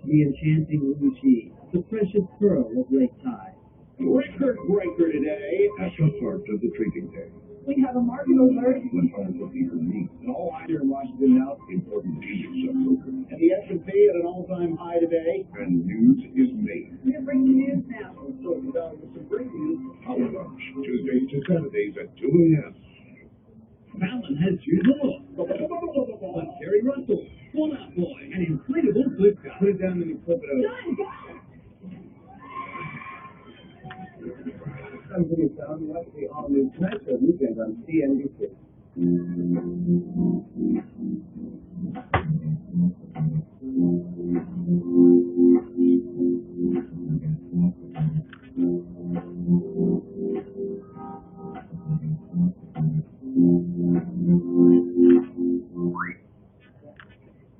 the enchanting Wuji, the precious pearl of Lake Tai. Record breaker today. Special part of the treating day. We have a market alert. When policy is unique. And all here in Washington now, important features of poker. And the S&P at an all-time high today. And news is made. We're bringing news now. So, some great news. Power Lunch, Tuesdays to Saturdays at 2 a.m. Fallon has Jude Law, but Terry Russell, Fall Out Boy, and Inflatable Flipkart. Put it down and flip it over. Something is found like the all-new Metro weekend on CNBC.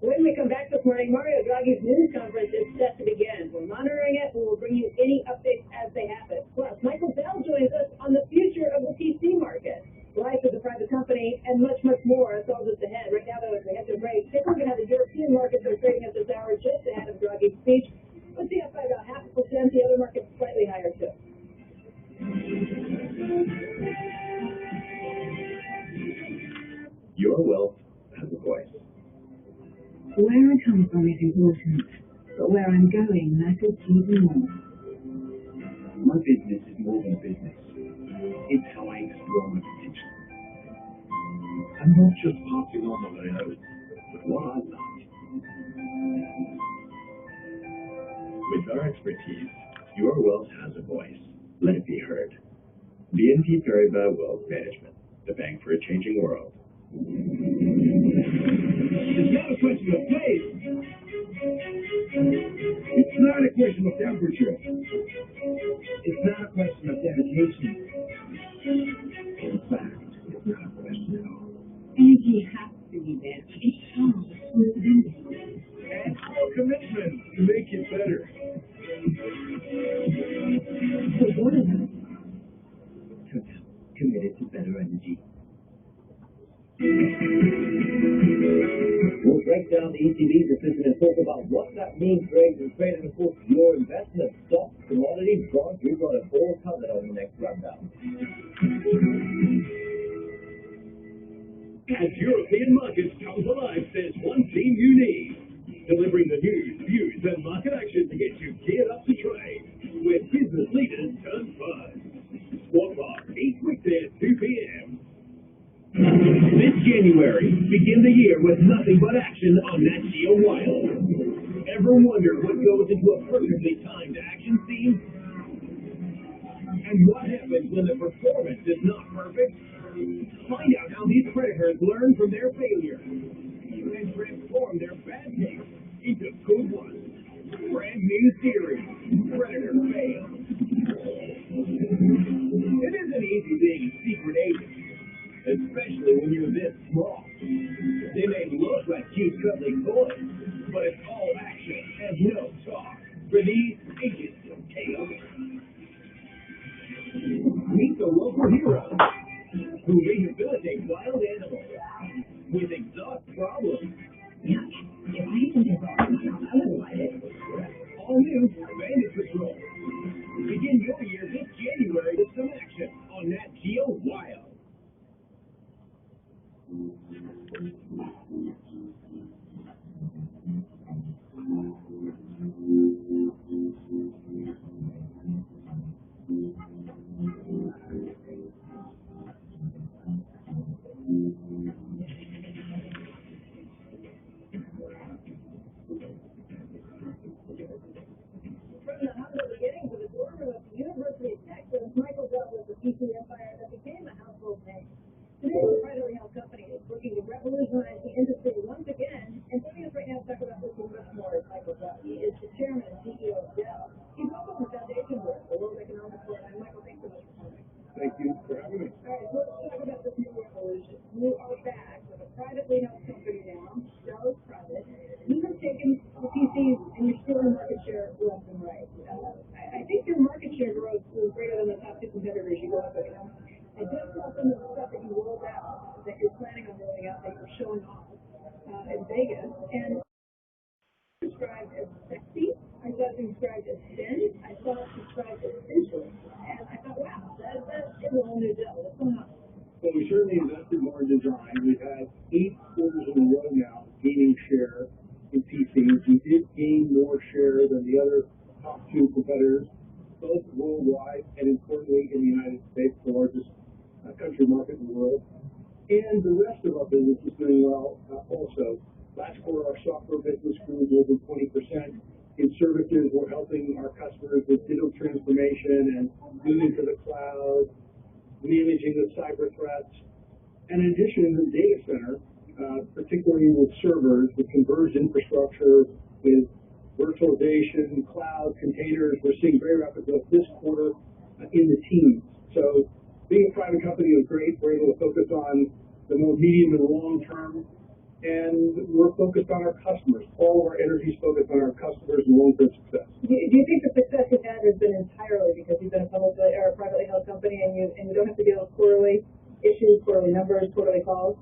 When we come back this morning, Mario Draghi's news conference is set to begin. We're monitoring it, and we'll bring you any updates as they happen. Plus, Michael Bell joins us on the future of the PC market, life as a private company, and much, much more. It's all just ahead. Right now, though, as we head to break, take a look at how the European markets are trading at this hour, just ahead of Draghi's speech. Let's see up by about 0.5%. The other markets slightly higher, too. Your wealth has a voice. Where I come from is important, but where I'm going matters even more. My business is more than business. It's how I explore my potential. I'm not just passing on what I know, but what I love. With our expertise, your wealth has a voice. Let it be heard. BNP Paribas Wealth Management, the bank for a changing world. It's not a question of place. It's not a question of temperature. It's not a question of dedication. In fact, it's not a question at all. Energy has to be there. It's hard with energy. And more commitment to make it better. So what is it? Total, committed to better energy. We'll break down the ECB decision and talk about what that means for Asian trade and, of course, your investments, stocks, commodities, bonds. We've got it all covered on the next rundown. As European markets come to life, there's one team you need. Delivering the news, views, and market action to get you geared up to trade. Where business leaders turn fun. Squawk Box, each weekday at 2 p.m. This January, begin the year with nothing but action on Nat Geo Wild. Ever wonder what goes into a perfectly timed action scene? And what happens when the performance is not perfect? Find out how these predators learn from their failures and transform their bad takes into good ones. Brand new series, Predator Fail. It isn't easy being a secret agent. Especially when you're this small. They may look like cute cuddly toys, but it's all action and no talk for these agents of chaos. Meet the local heroes who rehabilitate wild animals with exhaust problems. Yuck. If I hadn't exhausted, I wouldn't like it. All new Bandit Patrol. Begin your year this January with some action on Nat Geo Wild. From the humble beginnings of his work with the University of Texas, Michael Bell was the PC empire that became a household name. Today, the privately held company is looking to revolutionize the industry once again, and joining us right now to talk about this and much more is Michael Bell. He is the chairman and CEO of Dell. He's also on the foundation board for the World Economic Forum. Michael, thanks so much for coming. Thank you for having me. All right, so let's talk about this new revolution. You are back with a privately held company now. Dell is private. You have taken the PCs and you're stealing market share left and right. I think your market share growth was greater than the top two competitors you go up against. I just saw some of the stuff that you rolled out, that you're planning on rolling out, that you're showing off in Vegas, and described as sexy. I saw it described as thin. I saw it described as sensual. And I thought, wow, that is a whole new Dell. What's going on? Well, we certainly invested more in design. We've had 8 quarters in a row now gaining share in PCs. We did gain more share than the other top 2 competitors, both worldwide and importantly in the United States, the largest luxury market in the world. And the rest of our business is doing well also. Last quarter, our software business grew more than 20%. In services, we're helping our customers with digital transformation and moving to the cloud, managing the cyber threats. And in addition, in the data center, particularly with servers, with converged infrastructure, with virtualization, cloud, containers, we're seeing very rapid growth this quarter in the teams. So being a private company is great. We're able to focus on the more medium and long term, and we're focused on our customers. All of our energy is focused on our customers and long-term success. Do you think the success you've had has been entirely because you've been a publicly or a privately held company and you don't have to deal with quarterly issues, quarterly numbers, quarterly calls?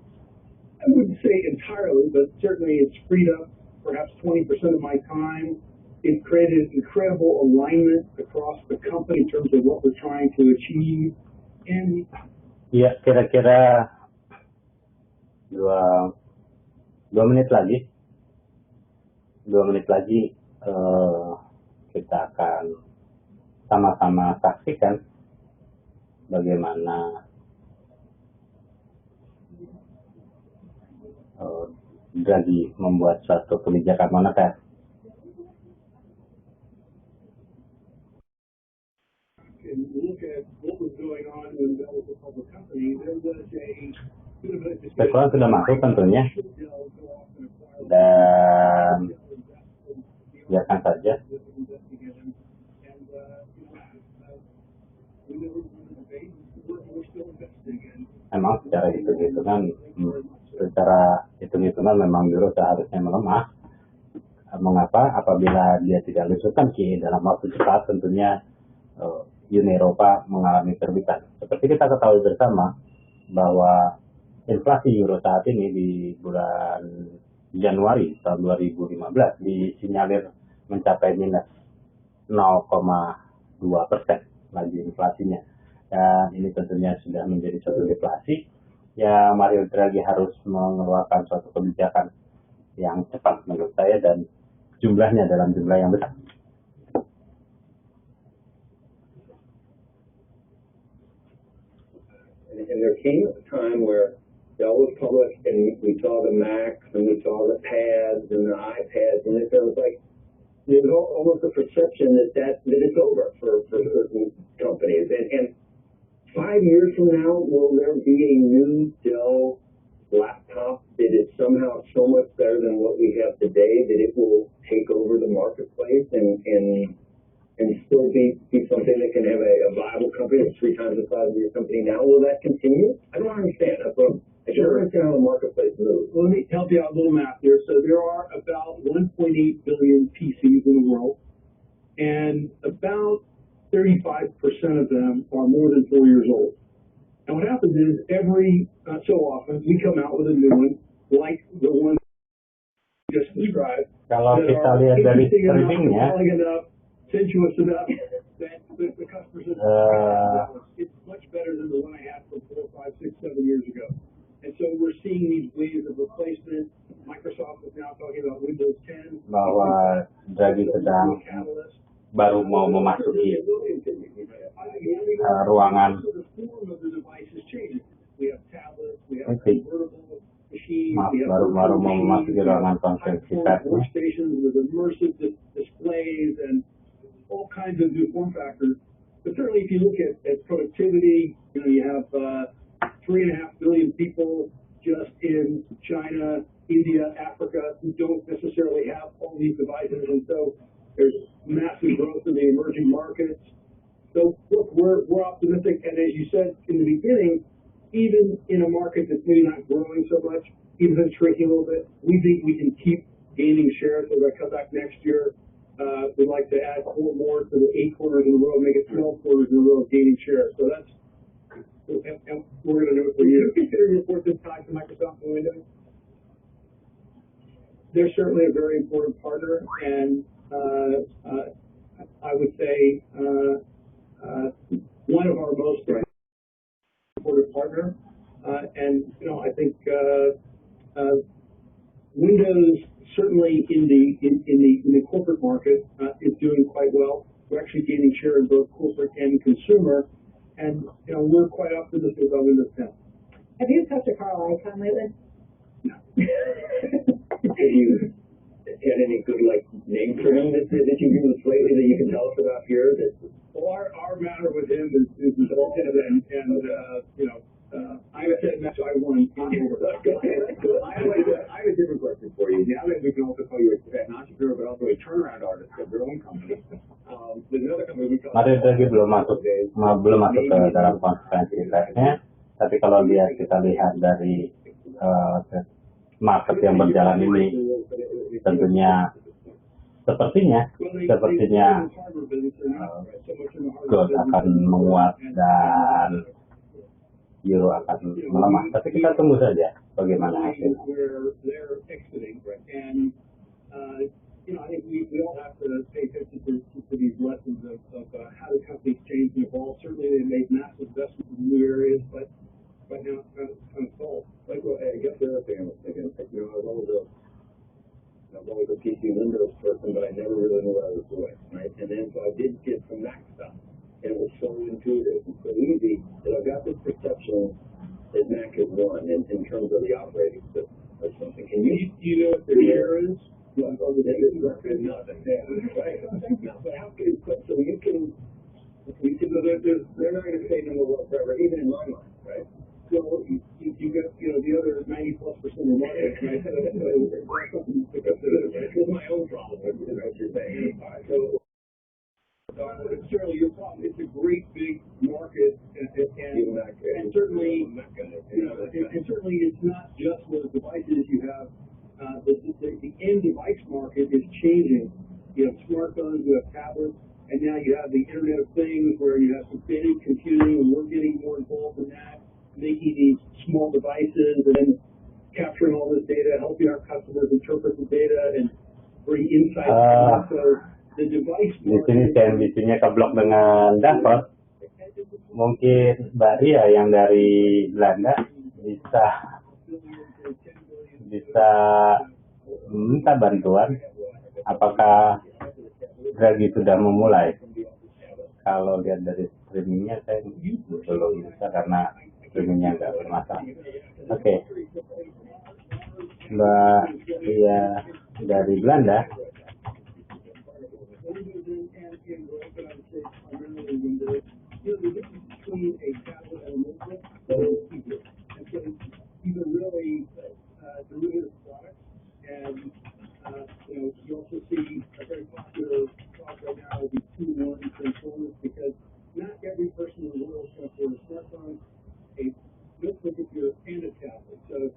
I wouldn't say entirely, but certainly it's freed up perhaps 20% of my time. It's created incredible alignment across the company in terms of what we're trying to achieve. And Ya, kira-kira dua menit lagi kita akan sama-sama saksikan bagaimana Draghi membuat suatu kebijakan moneter. and look at what was going on when that was a public company, there was a bit of a Spekulan sudah masuk tentunya, dan biarkan saja. Memang secara hitung-hitungan memang euro seharusnya melemah. Mengapa? Apabila dia tidak lusukan QE dalam waktu cepat, tentunya Uni Eropa mengalami terbitan. Seperti kita ketahui bersama bahwa inflasi euro saat ini di bulan Januari tahun 2015 disinyalir mencapai minus 0,2% lagi inflasinya. Dan ini tentunya sudah menjadi suatu deflasi. Ya, Mario Draghi harus mengeluarkan suatu kebijakan yang cepat menurut saya dan jumlahnya dalam jumlah yang besar. And there came a time where Dell was public, and we saw the Macs, and we saw the pads, and the iPads, and it was like, there was almost a perception that it's over for certain companies. And 5 years from now, will there be a new Dell laptop that is somehow so much better than what we have today that it will take over the marketplace and still be something that can have a viable company that's 3 times the size of your company now? Will that continue? I don't understand. I don't understand how the marketplace moves. Well, let me help you out a little math here. So there are about 1.8 billion PCs in the world, and about 35% of them are more than 4 years old. And what happens is every so often we come out with a new one, like the one you just described. Kalau kita lihat dari streamingnya, sensuous enough that the customers it's much better than the one I had from 4, 5, 6, 7 years ago. And so we're seeing these waves of replacement. Microsoft is now talking about Windows 10. Bahwa Draghi sedang baru mau memasuki ruangan baru mau memasuki ruangan konferensi pers. All kinds of new form factors. But certainly if you look at productivity, you have 3.5 billion people just in China, India, Africa, who don't necessarily have all these devices. And so there's massive growth in the emerging markets. So look, we're optimistic. And as you said in the beginning, even in a market that's maybe not growing so much, even if it's shrinking a little bit, we think we can keep gaining shares. So as I come back next year, we'd like to add 4 more to the 8 quarters in a row, make it 12 quarters in a row of gaining shares. So that's, and we're going to do it for you. Consider your report this time to Microsoft and Windows. They're certainly a very important partner, and I would say one of our most important partner. And I think Windows, certainly in the corporate market, is doing quite well. We're actually gaining share in both corporate and consumer. And, we're quite optimistic about Windows 10. Have you touched a Carl icon lately? No. Have you had any good name for him that you used lately that you can tell us about here? Well, our matter with him is resolved, and I said match I won. I have a different question for you. Now that we can also call you an entrepreneur, but also a turnaround artist of your own company. There's another company we call. Mario Draghi belum masuk ke dalam konferensi persnya, tapi kalau kita lihat dari market yang berjalan ini, tentunya sepertinya gold akan menguat dan euro akan melemah. Tapi kita tunggu saja bagaimana hasilnya. I think we all have to pay attention to these lessons of how the companies change and evolve. Certainly, they made massive investments in new areas, but right now it's kind of stalled. I guess the other thing I was thinking, I was always a PC Windows person, but I never really knew what I was doing, right? And then so I did get some Mac stuff, and it was so intuitive and so easy that I've got this perception that Mac is one in terms of the operating system or something. Can you know what the error is? Well, other than it's nothing. Right? But how can so you can they're not going to stay in the world forever, even in my mind, right? So you got the other 90+% of the market, right? It's my own problem, is what you're saying. So certainly your problem. It's a great big market, and certainly and certainly it's not just those devices you have. The end device market is changing. You have smartphones, you have tablets, and now you have the Internet of Things where you have embedded computing, and we're getting more involved in that, making these small devices and then capturing all this data, helping our customers interpret the data and bring insights. So the device di sini CNBC-nya keblok dengan Davos. Mungkin Mbak Ria yang dari Belanda bisa minta bantuan. Apakah Draghi sudah memulai? Kalau lihat dari streamingnya saya belum bisa karena streamingnya nggak bermasalah. Oke. Mbak Ria dari Belanda. You also see a very popular product right now will be 2-in-1 transformers because not every person in the world can afford a smartphone, a notebook computer, and a tablet. So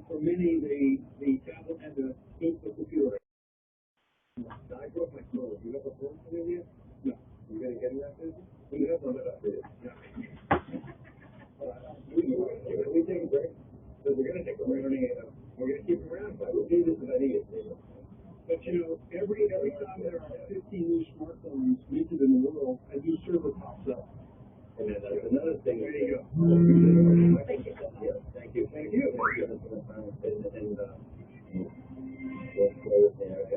for many, the tablet and the notebook computer. I broke my phone. You have a phone for me yet? No. You gonna get in that business? You have one that I did. We take a break. So we're gonna take a break. We're gonna keep around, but we'll do this as ideas. But every time there are 15 new smartphones minted in the world, a new server pops up. And then that's another thing. There you go. Thank you. Thank you. Thank you. We'll close there.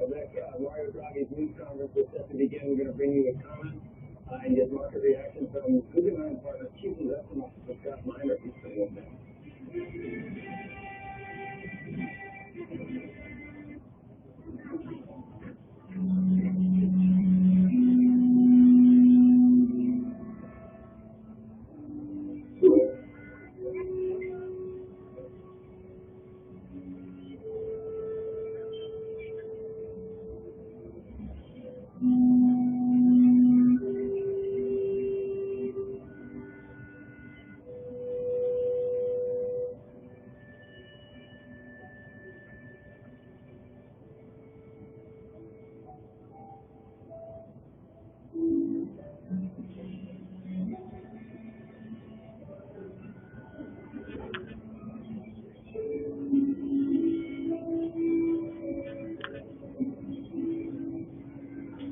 Mario Draghi's news conference is set to begin. We're going to bring you a comment and get market reaction from Guggenheim Partners Chief Investment Officer Scott Miner. He's been one there.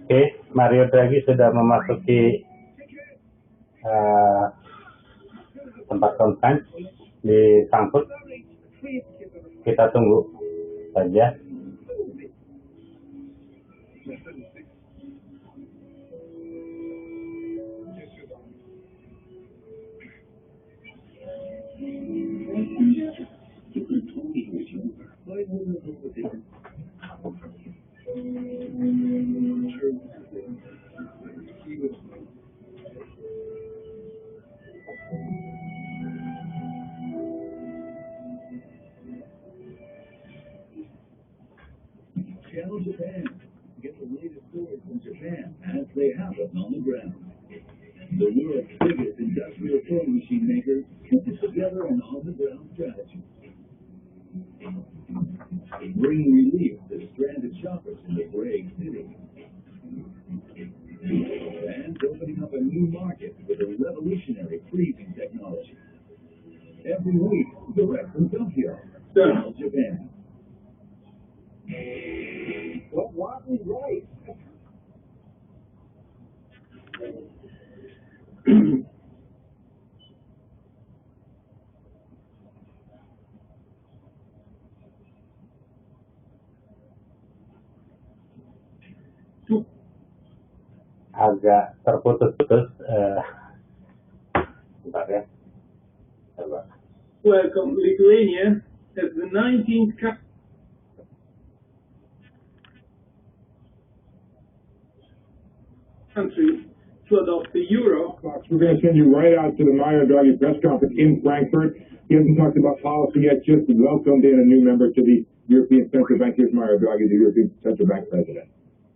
Oke, Mario Draghi sudah memasuki tempat konferensi di Frankfurt. Kita tunggu saja. happen on the ground. The world's biggest industrial throwing machine makers put together an on-the-ground strategy, bringing relief to stranded shoppers in the Prague city, and opening up a new market with a revolutionary freezing technology. Every week, direct from Tokyo, Japan. What was right? Agak terputus-putus. Bentar ya. Coba. Welcome, Lithuania as the 19th country to adopt the euro. We're going to send you right out to the Mario Draghi press conference in Frankfurt. He hasn't talked about policy yet, just welcomed in a new member to the European Central Bank. Here's Mario Draghi, the European Central Bank president.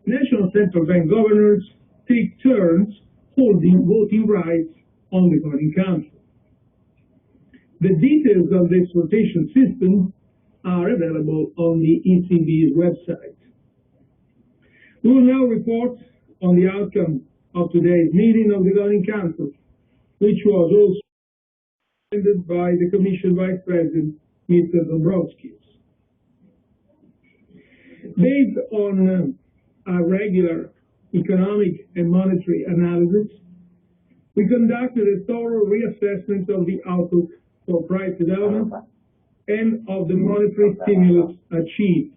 National central bank governors take turns holding voting rights on the Governing Council. The details of this rotation system are available on the ECB's website. We will now report on the outcome of today's meeting of the Governing Council, which was also attended by the Commission Vice President, Mr. Dombrovskis. Based on our regular economic and monetary analysis, we conducted a thorough reassessment of the outlook for price development and of the monetary stimulus achieved.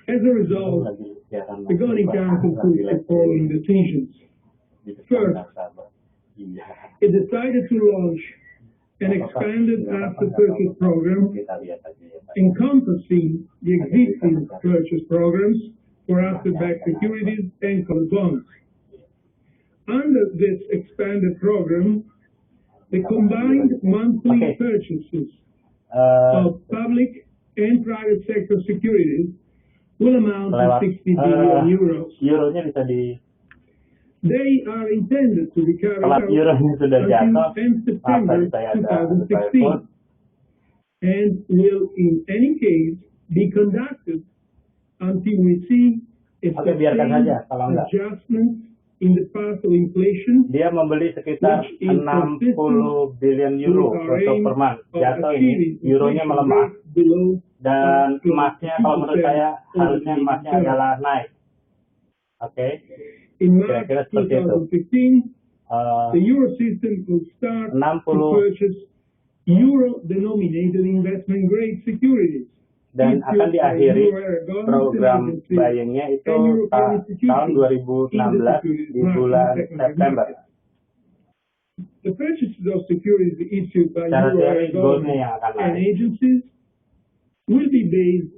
As a result, the Governing Council took the following decisions. First, it decided to launch an expanded asset purchase program encompassing the existing purchase programs for asset-backed securities and covered bonds. Under this expanded program, the combined monthly purchases of public and private sector securities will amount to 60 billion euros. Euronya bisa di They are intended to be carried out euronya sudah jatuh, until end September 2016 and will in any case be conducted until we see a biarkan saja, kalau enggak. adjustment in the path of inflation. Dia membeli sekitar 60 billion euro untuk per month. Jatuh ini, euronya melemah. Dan emasnya, kalau menurut saya, harusnya emasnya adalah naik. Oke. In March 2015, the euro system will start to purchase euro-denominated investment-grade securities. Dan akan diakhiri program buyingnya itu tahun 2016 di bulan September. The purchases of securities issued by Secara euro teori, area goalnya yang akan and naik. agencies will be based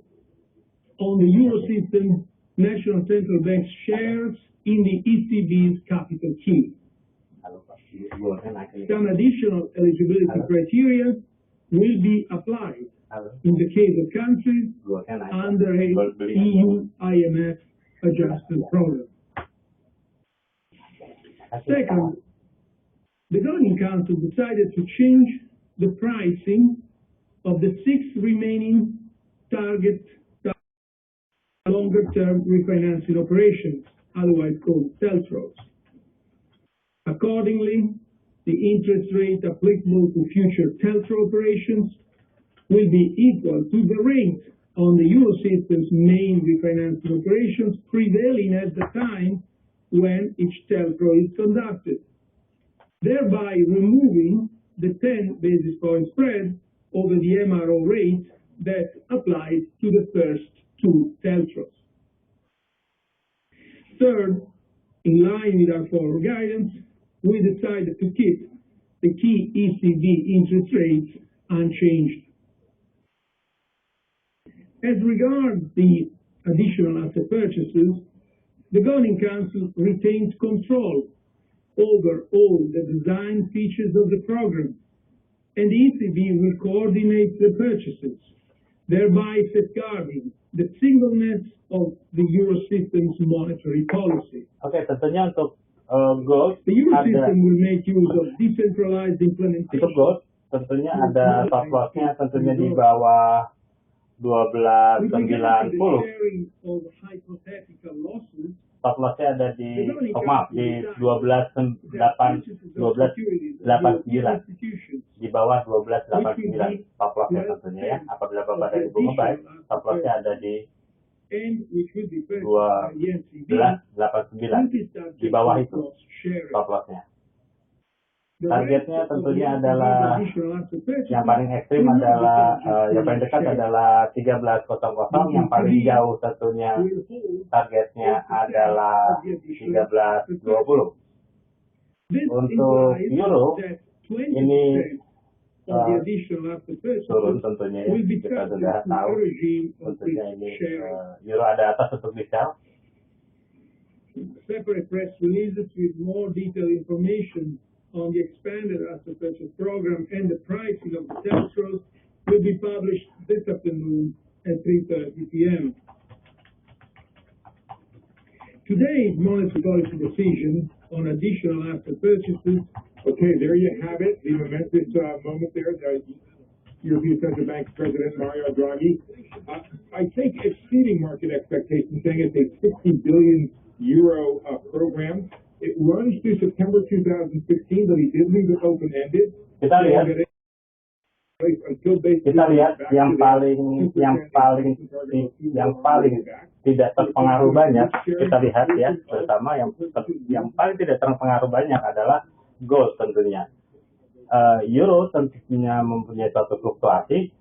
on the euro system national central bank shares in the ECB's capital key. Some additional eligibility criteria will be applied in the case of countries under a EU IMF adjustment program. Second, the Governing Council decided to change the pricing of the 6 remaining target longer-term refinancing operations, otherwise called TLTROs. Accordingly, the interest rate applicable to future TLTRO operations will be equal to the rate on the Eurosystem's main refinancing operations prevailing at the time when each TLTRO is conducted, thereby removing the 10 basis point spread over the MRO rate that applied to the first 2 TLTROs. Third, in line with our forward guidance, we decided to keep the key ECB interest rates unchanged. As regards the additional asset purchases, the Governing Council retains control over all the design features of the program, and the ECB will coordinate the purchases, thereby safeguarding the singleness of the Eurosystem's monetary policy. Oke, tentunya untuk gold The ada Eurosystem will make use of decentralized untuk implementation. gold tentunya ada stop lossnya tentunya di bawah With regard to the 12.90. sharing of hypothetical losses, Stop lossnya ada di di 12.89 di bawah 12.89 stop lossnya tentunya ya. Apabila Bapak dari bunga baik, stop lossnya ada di and which will be purchased by the NCB, 12.89 di bawah itu stop lossnya. Targetnya tentunya adalah yang paling ekstrim adalah yang paling dekat adalah 13.00, yang paling jauh tentunya targetnya adalah 13.20. Untuk euro ini turun tentunya ya, kita sudah tahu tentunya ini euro ada atas untuk di sell. Separate press releases with more detailed information on the expanded asset purchase program and the pricing of the telcos will be published this afternoon at 3:30 p.m. Today's monetary policy decision on additional asset purchases. Okay, there you have it. The momentous moment there. European Central Bank President Mario Draghi, I think exceeding market expectations, saying it's a 60 billion euro program. It runs through September 2016, but he did leave it open-ended. Kita lihat yang paling tidak terpengaruh banyak. Kita lihat ya bersama yang paling tidak terpengaruh banyak adalah gold tentunya. Euro tentunya mempunyai suatu fluktuasi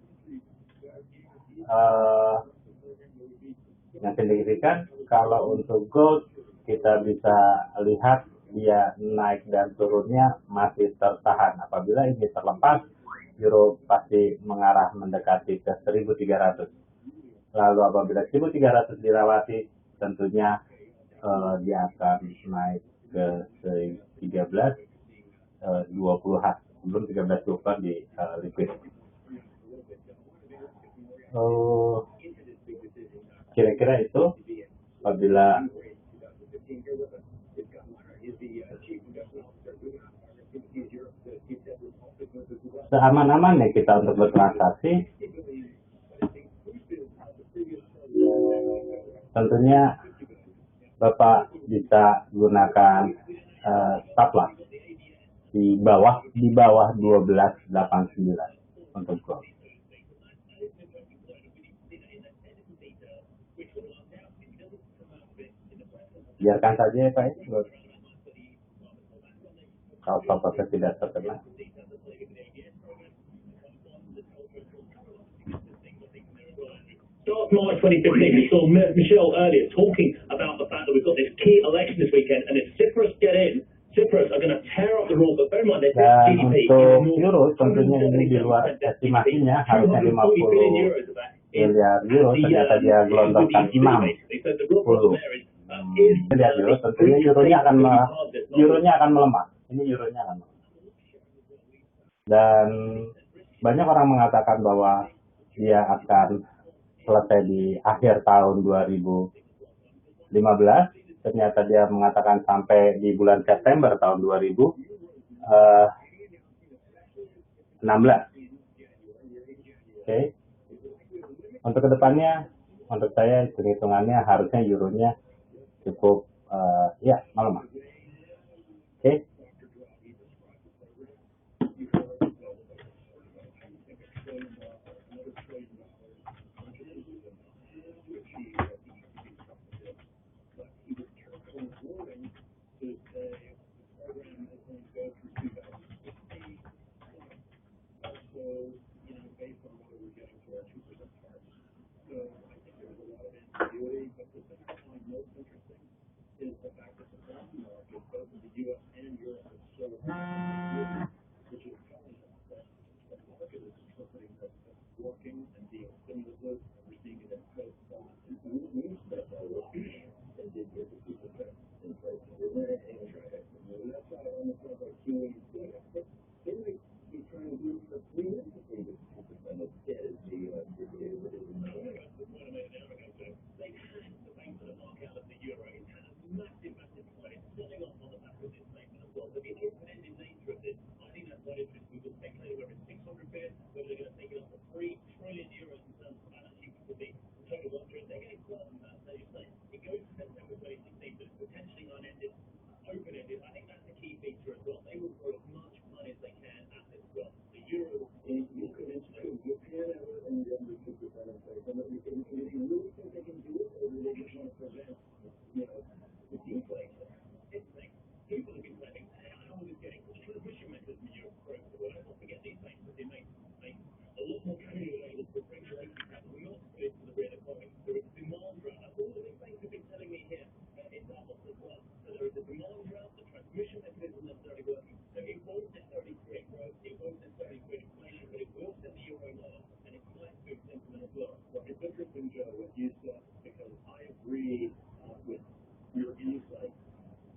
yang signifikan. Kalau untuk gold kita bisa lihat dia naik dan turunnya masih tertahan. Apabila ini terlepas, euro pasti mengarah mendekati ke 1.300. Lalu apabila 1.300 dilewati, tentunya dia akan naik ke 13.20-an. Belum 13.20-an di liquid. Kira-kira itu apabila seaman-amannya kita untuk bertransaksi, tentunya Bapak bisa gunakan stop loss di bawah 12.89 untuk gold. Biarkan saja ya Pak, kalau stop-lossnya tidak terkena. Start March 2015, we saw Michelle earlier talking about the fact that we've got this key election this weekend, and if Cyprus get in, Cyprus are going to tear up the rules, but bear in mind their GDP untuk euro tentunya ini di luar estimasinya harusnya 50 miliar euro, ternyata dia gelontorkan 60. Lihat euro, tentunya euronya akan melemah. Ini euronya akan melemah. Dan banyak orang mengatakan bahwa dia akan selesai di akhir tahun 2015. Ternyata dia mengatakan sampai di bulan September tahun 2016. Oke. Untuk kedepannya, untuk saya hitung-hitungannya harusnya euronya cukup melemah. Oke. Is the fact that the bond market, both in the U.S. and Europe, as well. So there is a demand graph, the transmission mechanism that's already working. So it won't necessarily create growth, it won't necessarily create inflation, but it will send the euro lower, and it might move sentiment as well. Well, it's interesting, Joe, what you said, because I agree with your insight,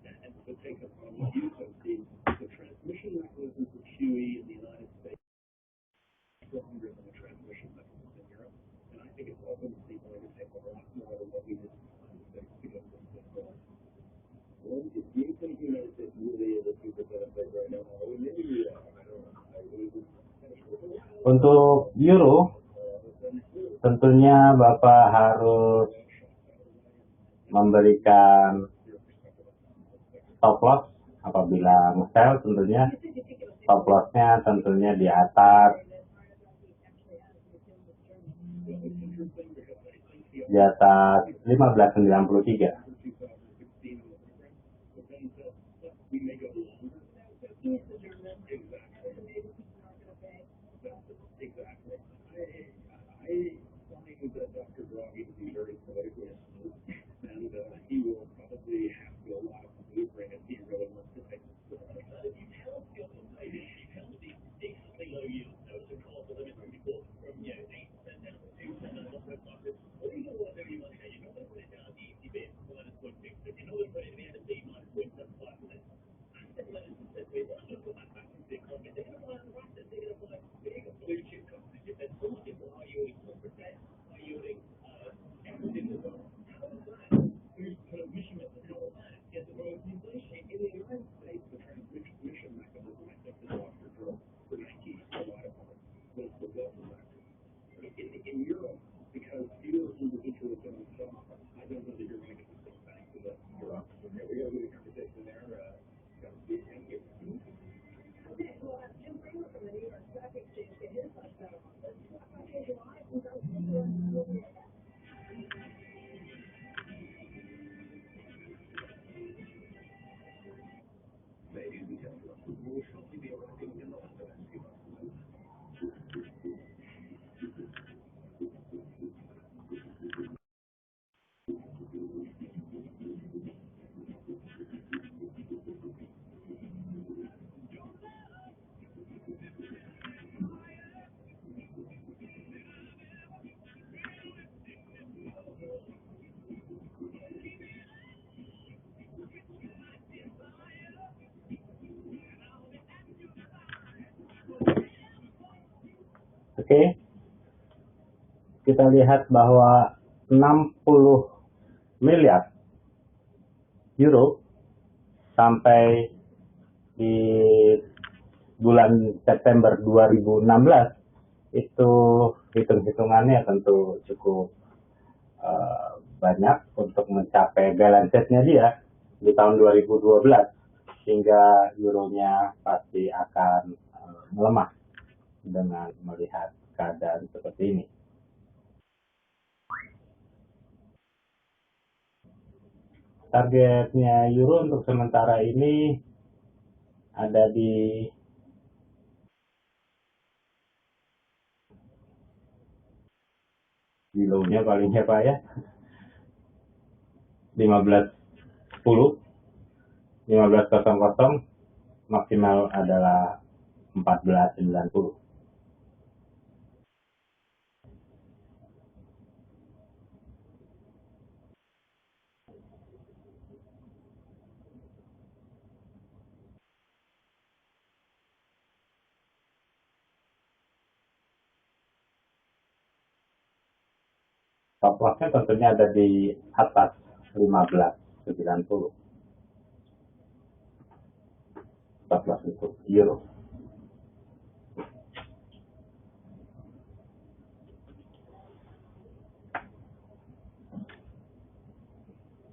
and to take up on what you said, Steve, the transmission mechanisms of QE in the United States are stronger than the transmission mechanisms in Europe, and I think it's ultimately going to take a lot more than what we did in the United States to get this thing going. Well, do you think the United States really is a super benefit right now? Or maybe, I don't know. Untuk euro, tentunya Bapak harus memberikan stop loss apabila nge-sell, tentunya stop loss-nya tentunya di atas 1593. I find that Dr. Draghi to be very politically astute, and he will probably have to do a lot of maneuvering if he really wants to take this. If you tell the decently low yield, to call the limit before from 8% down to 2% and not those markets, what do you want to do? You're not going to put it down at the ECB at minus 0.6, if you're not going to put it in the NFD minus 0.75%. Asset management says we're not going to put that back into the economy. They're going to buy other assets, they're going to buy big blue chip companies. If there's so much people are yielding corporate debt, are yielding everything as well. How does that boost transmission mechanism? How does that get the growth in inflation? In the United States, the transmission mechanism, I think the Dr. drove pretty key a lot of it was the wealth factor. In Europe, because fewer individuals are on top, I don't know that you're going to get the same bang for the Europe. Okay, we got a good conversation there. Thank you. Okay, well, Jim Cramer from the New York Stock Exchange get his thoughts out on this. Okay, July 2021. Ladies and gentlemen, we will shortly be arriving in the London SC. Oke, kita lihat bahwa 60 miliar euro sampai di bulan September 2016 itu hitung-hitungannya tentu cukup banyak untuk mencapai balance sheet-nya dia di tahun 2012, sehingga euronya pasti akan melemah dengan melihat keadaan seperti ini. Targetnya euro untuk sementara ini ada di low-nya palingnya Pak ya, 15.10, 15.00, maksimal adalah 14.90. Stop loss-nya tentunya ada di atas 15.90. Stop loss untuk euro.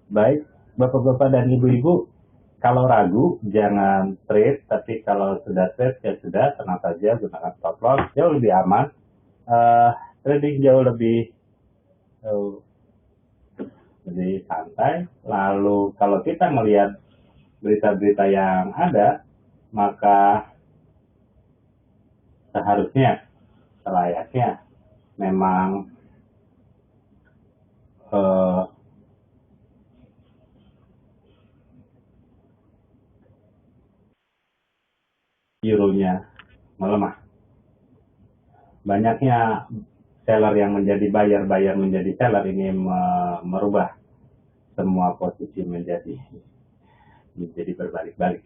Baik, Bapak-bapak dan Ibu-ibu, kalau ragu jangan trade, tapi kalau sudah trade ya sudah, tenang saja, gunakan stop loss, jauh lebih aman. Trading jauh lebih santai. Lalu kalau kita melihat berita-berita yang ada, maka selayaknya memang euronya melemah. Banyaknya seller yang menjadi buyer menjadi seller ini merubah semua posisi menjadi berbalik-balik.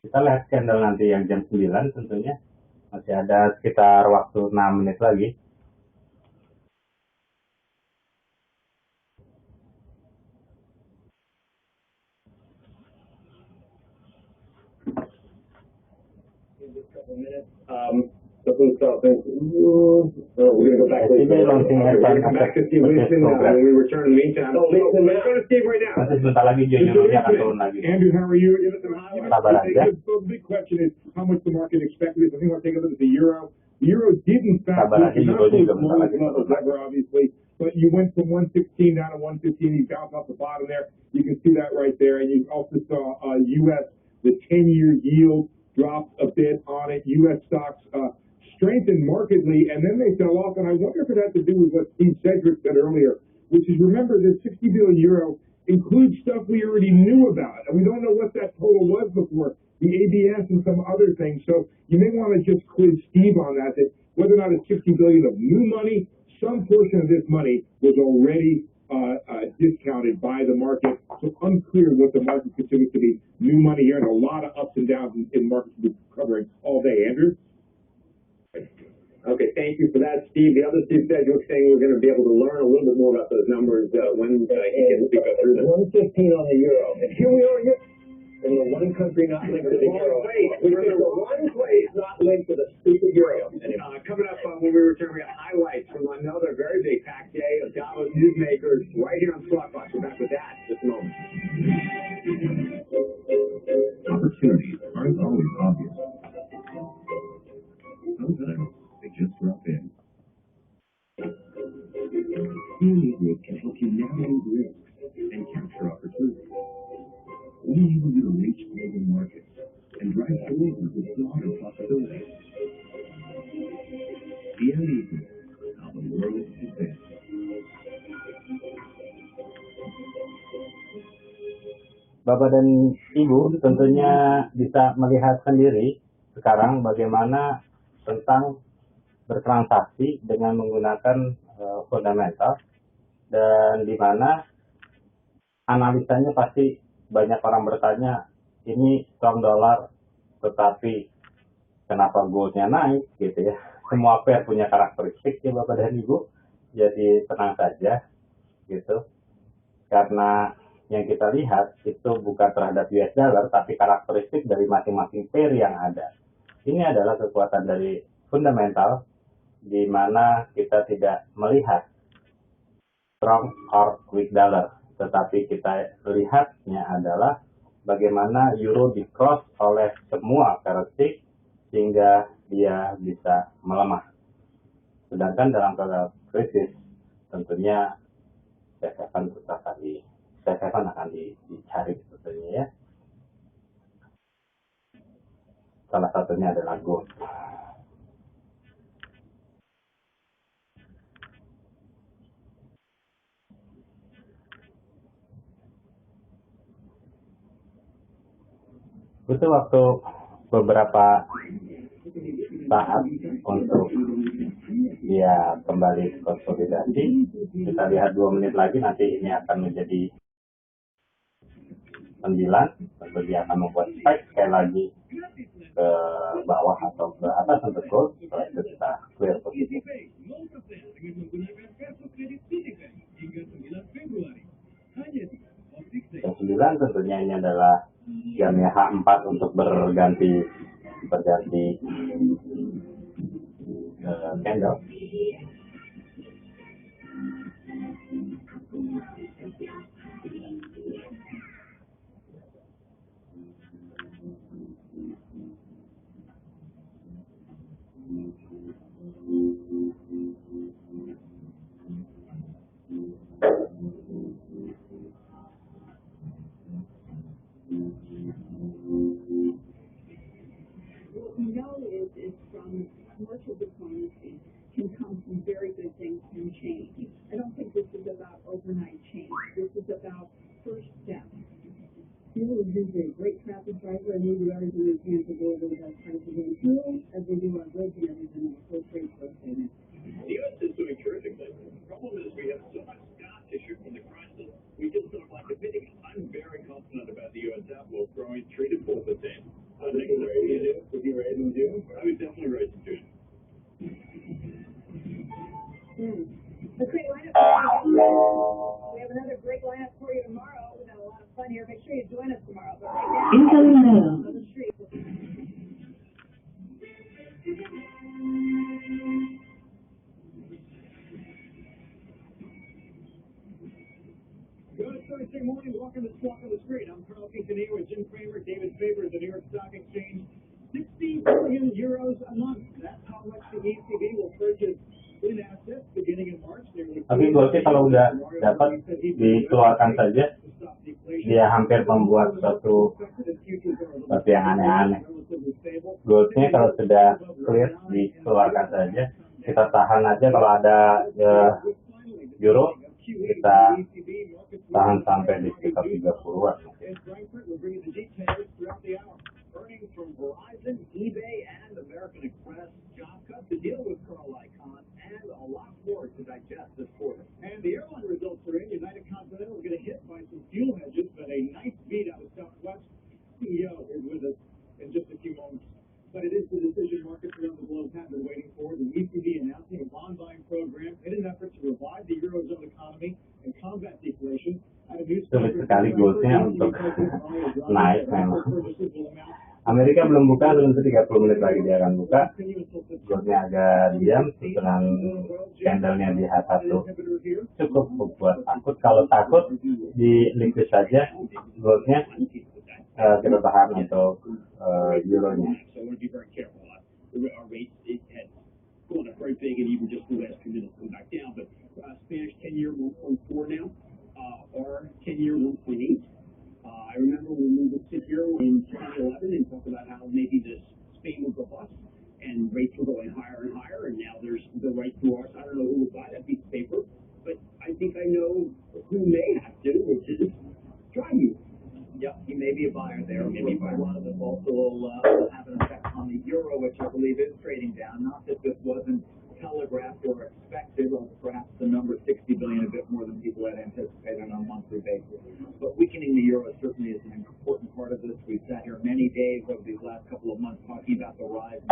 Kita lihat candle nanti yang jam 9 tentunya. Masih ada sekitar waktu 6 menit lagi. The food stuff is, we're going to go back to We're come back to Steve Winston when we return. In the meantime, let's go to Steve right now. Nanti sebentar lagi jurnalnya akan turun lagi. Andrew, how are you? Sabar aja. The big question is how much the market expected. I think I'll take a look at the euro. The euro did in fact Sabar aja, not euronya close juga to bentar lagi. levels ever, obviously, but you went from 116 down to 115. You bounced off the bottom there. You can see that right there, and you also saw U.S. the 10-year yield dropped a bit on it. U.S. stocks strengthened markedly, and then they fell off. And I wonder if it had to do with what Steve Sedgwick said earlier, which is, remember, the 60 billion euro includes stuff we already knew about, and we don't know what that total was before, the ABS and some other things. So you may want to just quiz Steve on that whether or not it's 60 billion of new money, some portion of this money was already discounted by the market. So unclear what the market considers to be new money here, and a lot of ups and downs in markets we'll be covering all day. Andrew? Okay, thank you for that, Steve. The other Steve said you were saying we're going to be able to learn a little bit more about those numbers when he can speak up through them. 115 on the euro. And here we are in the one country not linked to the euro. We're in the one place not linked to the stupid euro. And coming up when we return, we got highlights from another very big pack day of Davos newsmakers right here on Squawk Box. We're back with that in just a moment. Opportunities aren't always obvious. Sometimes they just drop in. Team Group can help you navigate risks and capture opportunities. We enable you to reach global markets and drive forward with broader possibilities. CME Group, how the world advances. Bapak dan Ibu tentunya bisa melihat sendiri sekarang bagaimana tentang bertransaksi dengan menggunakan fundamental, dan di mana analisanya pasti banyak orang bertanya, ini strong dollar tetapi kenapa goldnya naik gitu ya. Semua pair punya karakteristik ya Bapak dan Ibu, jadi tenang saja gitu, karena yang kita lihat itu bukan terhadap US dollar tapi karakteristik dari masing-masing pair yang ada. Ini adalah kekuatan dari fundamental, di mana kita tidak melihat strong or weak dollar, tetapi kita lihatnya adalah bagaimana euro di cross oleh semua currency sehingga dia bisa melemah. Sedangkan dalam keadaan krisis tentunya safe haven akan dicari tentunya ya. Salah satunya adalah gold. Butuh waktu beberapa saat untuk dia kembali konsolidasi. Kita lihat 2 menit lagi, nanti ini akan menjadi 9. Tentu dia akan membuat spike sekali lagi ke bawah atau ke atas untuk gold. Setelah itu kita clear posisi. Yang 9 tentunya ini adalah jamnya H4 untuk berganti candle. is a great traffic driver, and we do everything we can to deliver the best prices in fuel as we do our goods and everything else. So trade for us, amen. The U.S. is doing terrifically. The problem is we have so much scar tissue from the crisis, we just don't like admitting it. I'm very confident about the U.S. outlook growing 3 to 4%. Would you raise in June? I would definitely raise in June. A great lineup for you. We have another great lineup for you tomorrow. We've got a lot of fun here. Make sure you join us tomorrow. But right now, on the street. Good Thursday morning. Welcome to Squawk on the Street. I'm Carl Quintanilla with Jim Cramer, David Faber at the New York Stock Exchange. 60 billion euros a month. That's how much the ECB will purchase in assets beginning in March. Tapi Goldnya kalau udah dapat dikeluarkan saja, dia hampir membuat suatu yang aneh-aneh. Goldnya kalau sudah clear dikeluarkan saja, kita tahan aja. Kalau ada euro, kita tahan sampai di sekitar 30-an. Earnings from Verizon, eBay, and American Express, job cuts, the deal with Carl Icahn, and a lot more to digest this quarter. And the airline results are in. United Continental will get a hit by some fuel hedges, but a nice beat out of Southwest. CEO is with us in just a few moments. But it is the decision markets around the globe have been waiting for. The ECB announcing a bond buying program in an effort to revive the Eurozone economy and combat deflation. Sulit sekali goldnya untuk naik memang. Amerika belum buka, tentu 30 menit lagi dia akan buka. Goldnya agak diam, dengan candlenya di H1 cukup membuat takut. Kalau takut di liquid saja goldnya, kita tahan untuk euronya. Spanish 10-year 1.4 now, or 10-year 1.8. I remember when we would sit here in 2011 and talk about how maybe this Spain would go bust and rates were going higher and higher, and now there's the right to ours. I don't know who would buy that piece of paper, but I think I know who may have to, which is Draghi. Yep, he may be a buyer there. Maybe by one of them also will have an effect on the euro, which I believe is trading down. Not that this wasn't telegraphed or expected, or perhaps the number 60 billion a bit more than people had anticipated on a monthly basis. But weakening the euro certainly is an important part of this. We've sat here many days over these last couple of months talking about the rise in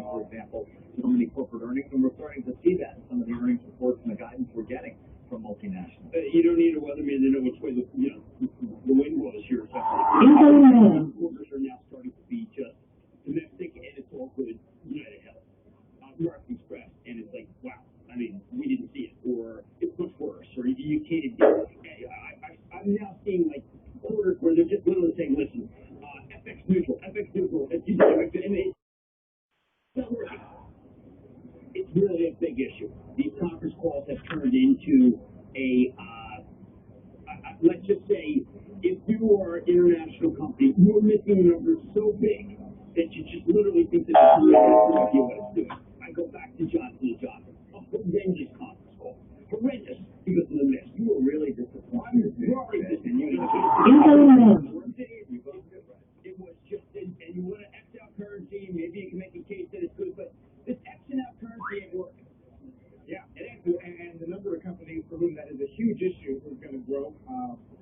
for example, so many corporate earnings, and we're starting to see that in some of the earnings reports and the guidance we're getting from multinationals. You don't need a weatherman to know which way the wind was here. Quarters are now starting to be just domestic, and it's all good. United Health, American Express, and it's like, wow. I mean, we didn't see it, or it's much worse, or you can't do it. I'm now seeing like quarters where they're just literally saying, listen, FX neutral, and it's really a big issue. These conference calls have turned into a, let's just say, if you are an international company, you're missing numbers so big that you just literally think that this is no idea what it's doing. I go back to Johnson & Johnson, a horrendous conference call, horrendous because of the miss. You were really disappointed. You already disappointed. It was just, and you want to X out currency, maybe you can make a case that it's good, but this Xing out currency ain't working. Yeah, and the number of companies for whom that is a huge issue is going to grow.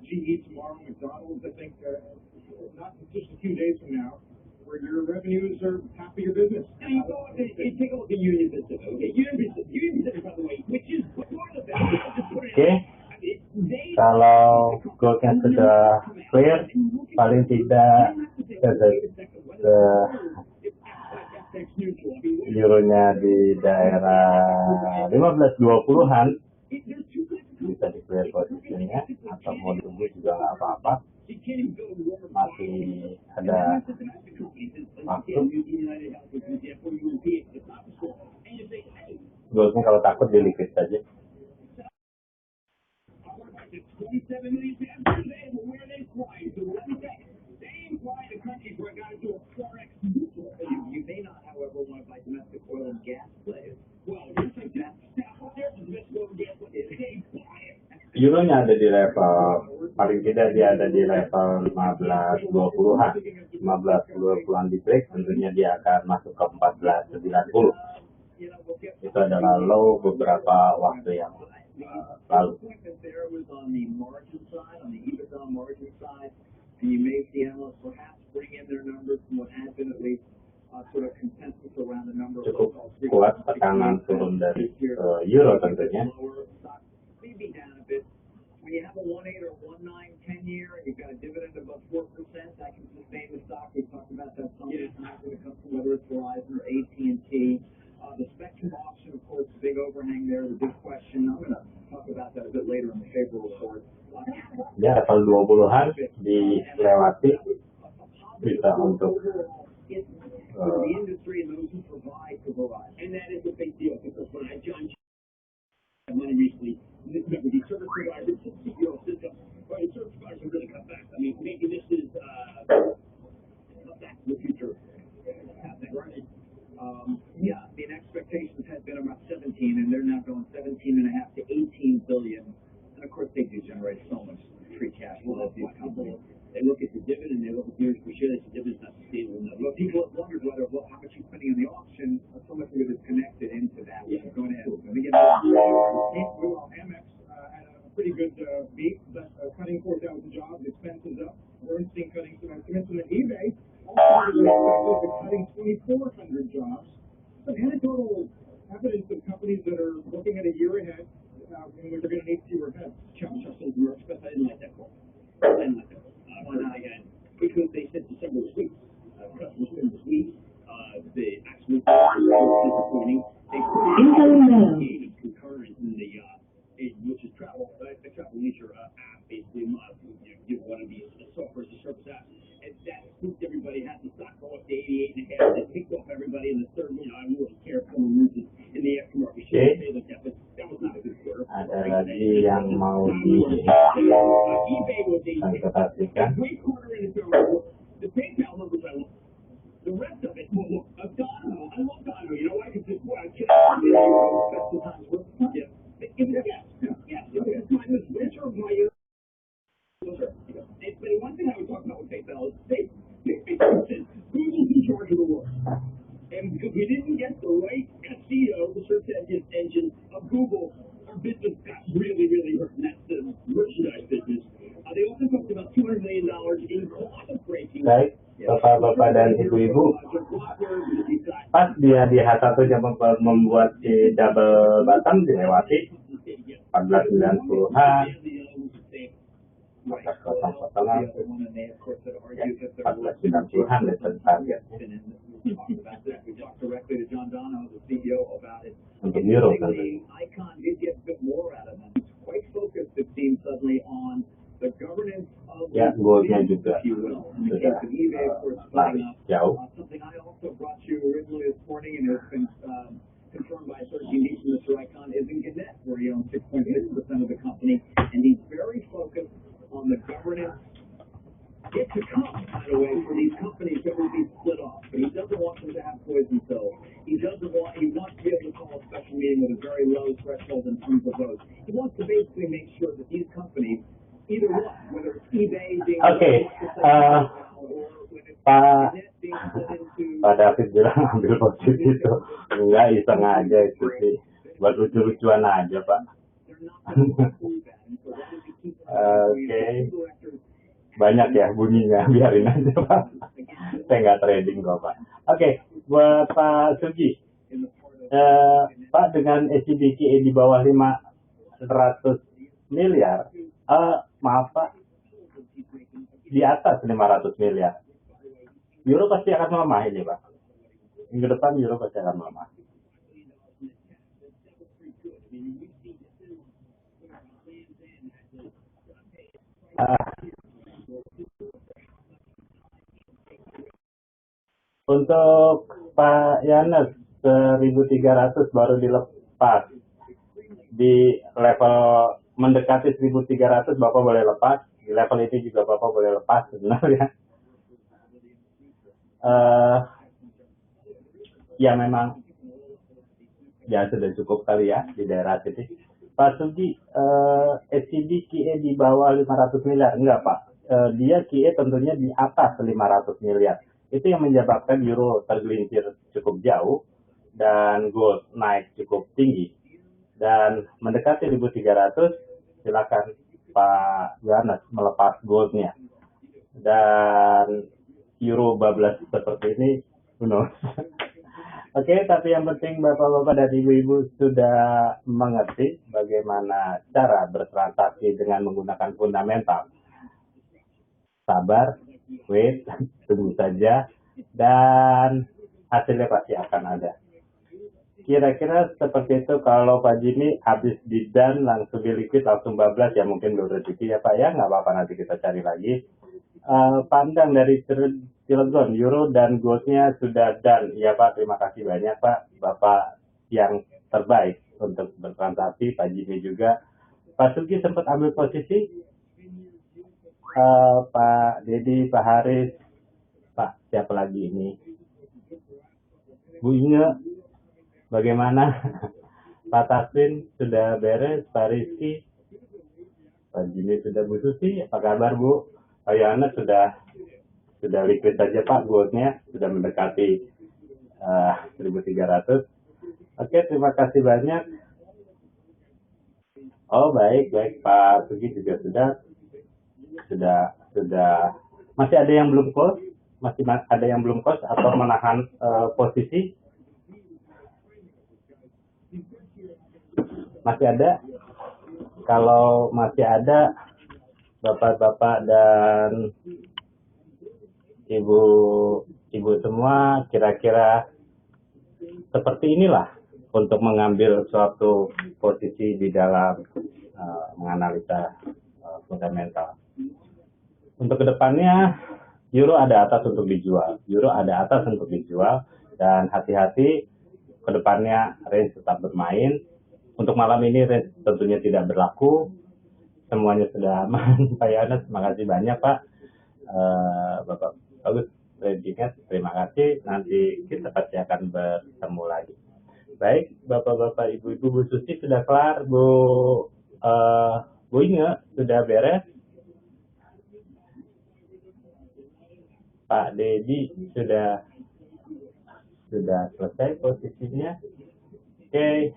GE tomorrow, McDonald's, I think, not just a few days from now, where your revenues are half of your business. Now you go and take a look at Union Pacific. Okay, Union Pacific, by the way, which is one of the best. Kalau goldnya sudah clear, paling tidak euronya di daerah 15-20-an bisa di clear posisinya, atau mau ditunggu juga nggak apa-apa, masih ada waktu. Goldnya kalau takut di liquid saja. Euronya ada di level paling tidak dia ada di level 15-20-an. 15-20-an di break, tentunya dia akan masuk ke 14-90. Itu adalah low beberapa waktu yang lalu. Cukup kuat tekanan turun dari euro tentunya. When you have a 1.8 or 1.9 10-year and you've got a dividend above 4%, that can sustain the stock. We've talked about that some times when it comes to whether it's Verizon or AT&T. The Spectrum auction, of course, the big overhang there, the big question. I'm going to talk about that a bit later in the Fable report. Ya, level 20-an dilewati bisa untuk the industry and those who provide to Verizon. And that is a big deal because when I joined money recently, remember, these service providers, CEO system, or the service providers are going to cut back. I mean, maybe this is cut back in the future happening, right? Yeah, I mean, expectations had been about 17, and they're now going 17.5 to 18 billion. And of course, they do generate so much free cash flow. These companies, they look at the dividend, they look at the earnings per share, they say dividend's not sustainable. But people have wondered whether, well, how much you're spending on the auction, so much of it is connected into that. Yeah. Go ahead. Let me get Well, Amex had a pretty good beat, but cutting 4,000 jobs, expenses up. Bernstein cutting some estimates, and then eBay also cutting 2,400 jobs. Some anecdotal evidence of companies that are looking at a year ahead, when they're going to need fewer heads. Charles Russell works, but I didn't like that call. I didn't like that call. Why not again? Because they said December was weak. Customer spend was weak. The actual disappointing. They created concurrent in the which is travel, the travel leisure app, basically. You want to be a software as a service app, and that spooked everybody. Had the stock go up to 88.5. They picked off everybody in the third. I really don't care if someone loses in the aftermarket. But that was not a good quarter. Ada lagi yang mau dikonsultasikan. The PayPal numbers I love. The rest of it, well, look, Dono, I love Dono. You know why? Because it's what I can't best of times worth. Yeah. Yes. Time is richer by your. But one thing I would talk about with PayPal is they said Google's in charge of the world. And because we didn't get the right SEO, the search engine of Google, our business got really, really hurt. And that's the merchandise business. They also talked about $200 million in cost breaking. Baik, bapak-bapak dan ibu-ibu, pas dia di H1-nya membuat si double bottom dilewati 14.90-an, maka potong-potongan ya, 14.90-an itu targetnya untuk euro tentunya. Ya, goalnya juga sudah lari jauh. Confirmed by Search Unique, Mr. Icon is in Gannett, where he owns 6.6% of the company, and he's very focused on the governance yet to come, by the way, for these companies that will be split off. But he doesn't want them to have poison pills. He wants to be able to call a special meeting with a very low threshold in terms of votes. He wants to basically make sure that these companies, either one, whether it's eBay being Pak David bilang ambil posisi itu enggak, iseng aja itu sih, buat lucu-lucuan aja Pak. Oke. Banyak ya bunyinya, biarin aja Pak, saya nggak trading kok Pak. Oke, buat Pak Sugi, Pak dengan SCBKE di bawah 500 miliar, maaf Pak, di atas 500 miliar, euro pasti akan melemah ini Pak. Minggu depan euro pasti akan melemah. Untuk Pak Yanes 1.300 baru dilepas di level mendekati 1.300, Bapak boleh lepas. Di level ini juga Bapak boleh lepas sebenarnya. Ya memang ya sudah cukup kali ya di daerah sini. Pak Sugi, SCB QE di bawah 500 miliar? Enggak Pak, dia QE tentunya di atas 500 miliar. Itu yang menyebabkan euro tergelincir cukup jauh dan gold naik cukup tinggi. Dan mendekati 1.300, silakan Pak Yohanes melepas goldnya. Dan euro bablas seperti ini, who knows. Oke, tapi yang penting Bapak-Bapak dan Ibu-Ibu sudah mengerti bagaimana cara bertransaksi dengan menggunakan fundamental. Sabar, wait, tunggu saja, dan hasilnya pasti akan ada. Kira-kira seperti itu. Kalau Pak Jimmy habis di-done langsung di liquid langsung bablas, ya mungkin belum rezeki ya Pak ya, nggak apa-apa, nanti kita cari lagi. Pandang dari Cilegon, euro dan goldnya sudah done. Ya Pak, terima kasih banyak Pak, Bapak yang terbaik untuk bertransaksi. Pak Jimmy juga. Pak Sugi sempat ambil posisi, Pak Dedi, Pak Haris, Pak siapa lagi ini, Bu Inge, bagaimana? Pak Taswin sudah beres, Pak Rizky, Pak Jimmy sudah, Bu Susi, apa kabar Bu? Pak Yohanes sudah liquid saja Pak, goldnya sudah mendekati 1.300. Oke, terima kasih banyak. Oh baik, Pak Sugi juga sudah. Masih ada yang belum close? Masih ada yang belum close atau menahan posisi? Masih ada? Kalau masih ada, Bapak-bapak dan ibu semua, kira-kira seperti inilah untuk mengambil suatu posisi di dalam menganalisa fundamental. Untuk kedepannya, euro ada atas untuk dijual, dan hati-hati kedepannya range tetap bermain. Untuk malam ini range tentunya tidak berlaku. Semuanya sudah aman. Pak Yohanes, terima kasih banyak Pak. Bapak bagus tradingnya, terima kasih. Nanti kita pasti akan bertemu lagi. Baik, Bapak-bapak, Ibu-ibu, Bu Susi sudah kelar, Bu Inge sudah beres, Pak Dedi sudah selesai posisinya. Oke,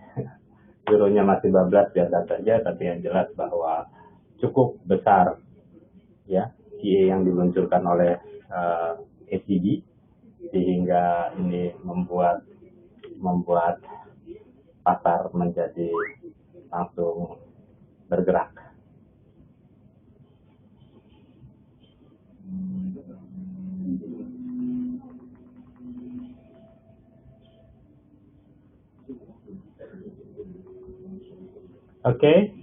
euronya masih bablas biasa saja, tapi yang jelas bahwa cukup besar ya QE yang diluncurkan oleh ECB, sehingga ini membuat pasar menjadi langsung bergerak. Oke.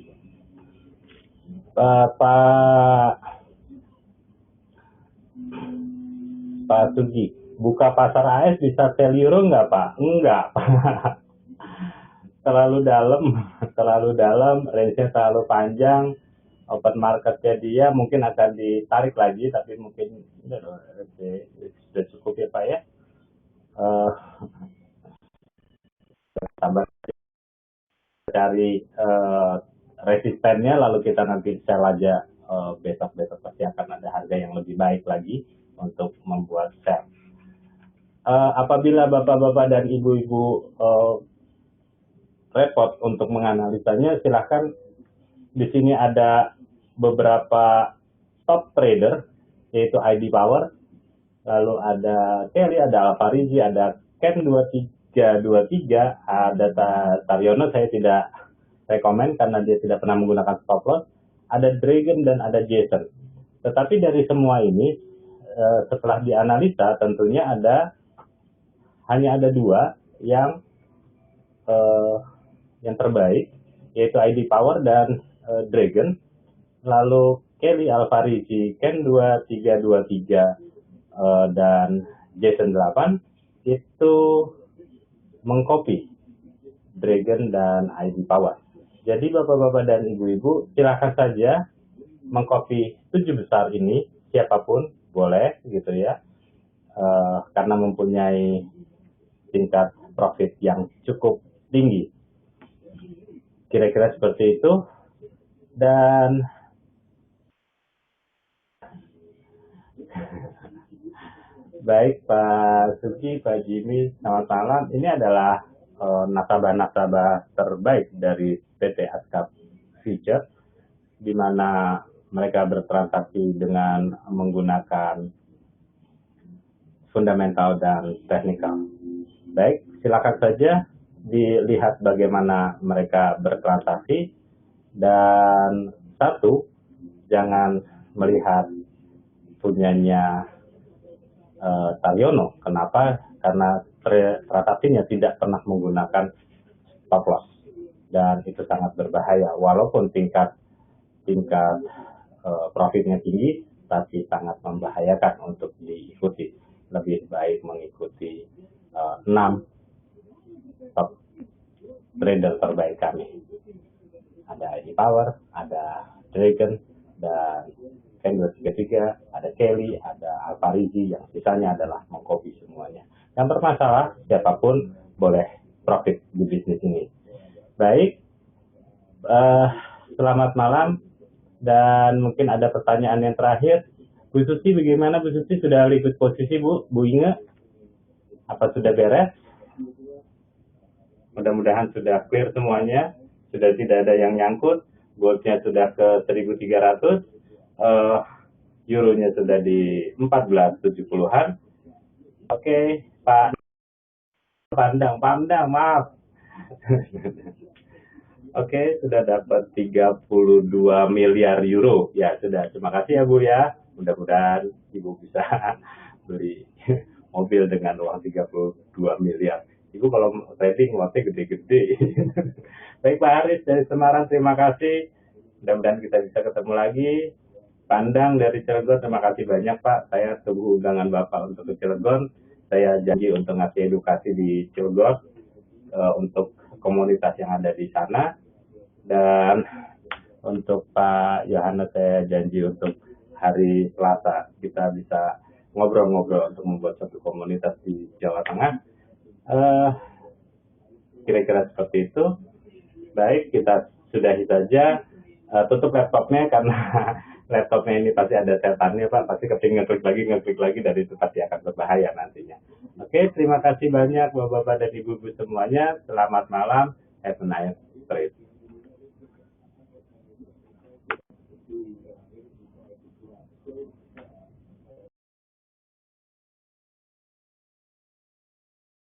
Pak Sugi, buka pasar AS bisa sell euro nggak Pak? Enggak Pak. terlalu dalam, range-nya terlalu panjang, open marketnya dia mungkin akan ditarik lagi, tapi mungkin sudah cukup ya Pak ya. Sabar cari resistennya, lalu kita nanti sell aja. Besok pasti akan ada harga yang lebih baik lagi untuk membuat sell. Apabila bapak-bapak dan ibu-ibu repot untuk menganalisanya, silahkan. Di sini ada beberapa top trader, yaitu ID Power, lalu ada Kelly, ada Alfariji, ada Ken 2323, ada Taryono, saya tidak rekomen karena dia tidak pernah menggunakan stop loss, ada Dragon dan ada Jason. Tetapi dari semua ini, setelah dianalisa, tentunya hanya ada dua yang terbaik, yaitu ID Power dan Dragon. Lalu Kelly, Alfariji, Ken 2323 dan Jason 8 itu mengcopy Dragon dan ID Power. Jadi bapak-bapak dan ibu-ibu silakan saja mengcopy 7 besar ini, siapapun boleh gitu ya, karena mempunyai tingkat profit yang cukup tinggi. kira-kira seperti itu. Dan baik Pak Suki, Pak Jimmy, selamat malam. Ini adalah nasabah-nasabah terbaik dari PT Askap Future, di mana mereka bertransaksi dengan menggunakan fundamental dan teknikal. Baik, silakan saja dilihat bagaimana mereka bertransaksi. Dan satu, jangan melihat punyanya Taryono. Kenapa? Karena transaksinya tidak pernah menggunakan stop loss, dan itu sangat berbahaya. Walaupun tingkat profitnya tinggi, tapi sangat membahayakan untuk diikuti. Lebih baik mengikuti 6 top trader terbaik kami. Ada ID Power, ada Dragon, dan Candle 33, ada Kelly, ada Alparizi, yang sisanya adalah mengcopy semuanya. Yang bermasalah, siapapun boleh profit di bisnis ini. Baik, selamat malam, dan mungkin ada pertanyaan yang terakhir. Bu Susi, bagaimana Bu Susi? Sudah ikut posisi Bu Inge? Apa sudah beres? Mudah-mudahan sudah clear semuanya. Sudah tidak ada yang nyangkut, goldnya sudah ke 1.300, euronya sudah di 14.70-an. Oke, Pak Pandang, maaf. Oke, sudah dapat 32 miliar euro. Ya, sudah. Terima kasih ya Bu ya. Mudah-mudahan Ibu bisa beli mobil dengan uang 32 miliar. Ibu kalau trading uangnya gede-gede. Baik Pak Haris dari Semarang, terima kasih. Mudah-mudahan kita bisa ketemu lagi. Pandang dari Cilegon, terima kasih banyak Pak. Saya tunggu undangan Bapak untuk ke Cilegon. Saya janji untuk ngasih edukasi di Cilegon untuk komunitas yang ada di sana. Dan untuk Pak Yohanes, saya janji untuk hari Selasa kita bisa ngobrol-ngobrol untuk membuat satu komunitas di Jawa Tengah. Kira-kira seperti itu. Baik, kita sudahi saja. Tutup laptopnya karena laptopnya ini pasti ada setannya Pak. Pasti kepingin ngeklik lagi, dan itu pasti akan berbahaya nantinya. Oke, terima kasih banyak Bapak-Bapak dan Ibu-Ibu semuanya. Selamat malam. Have a nice trade.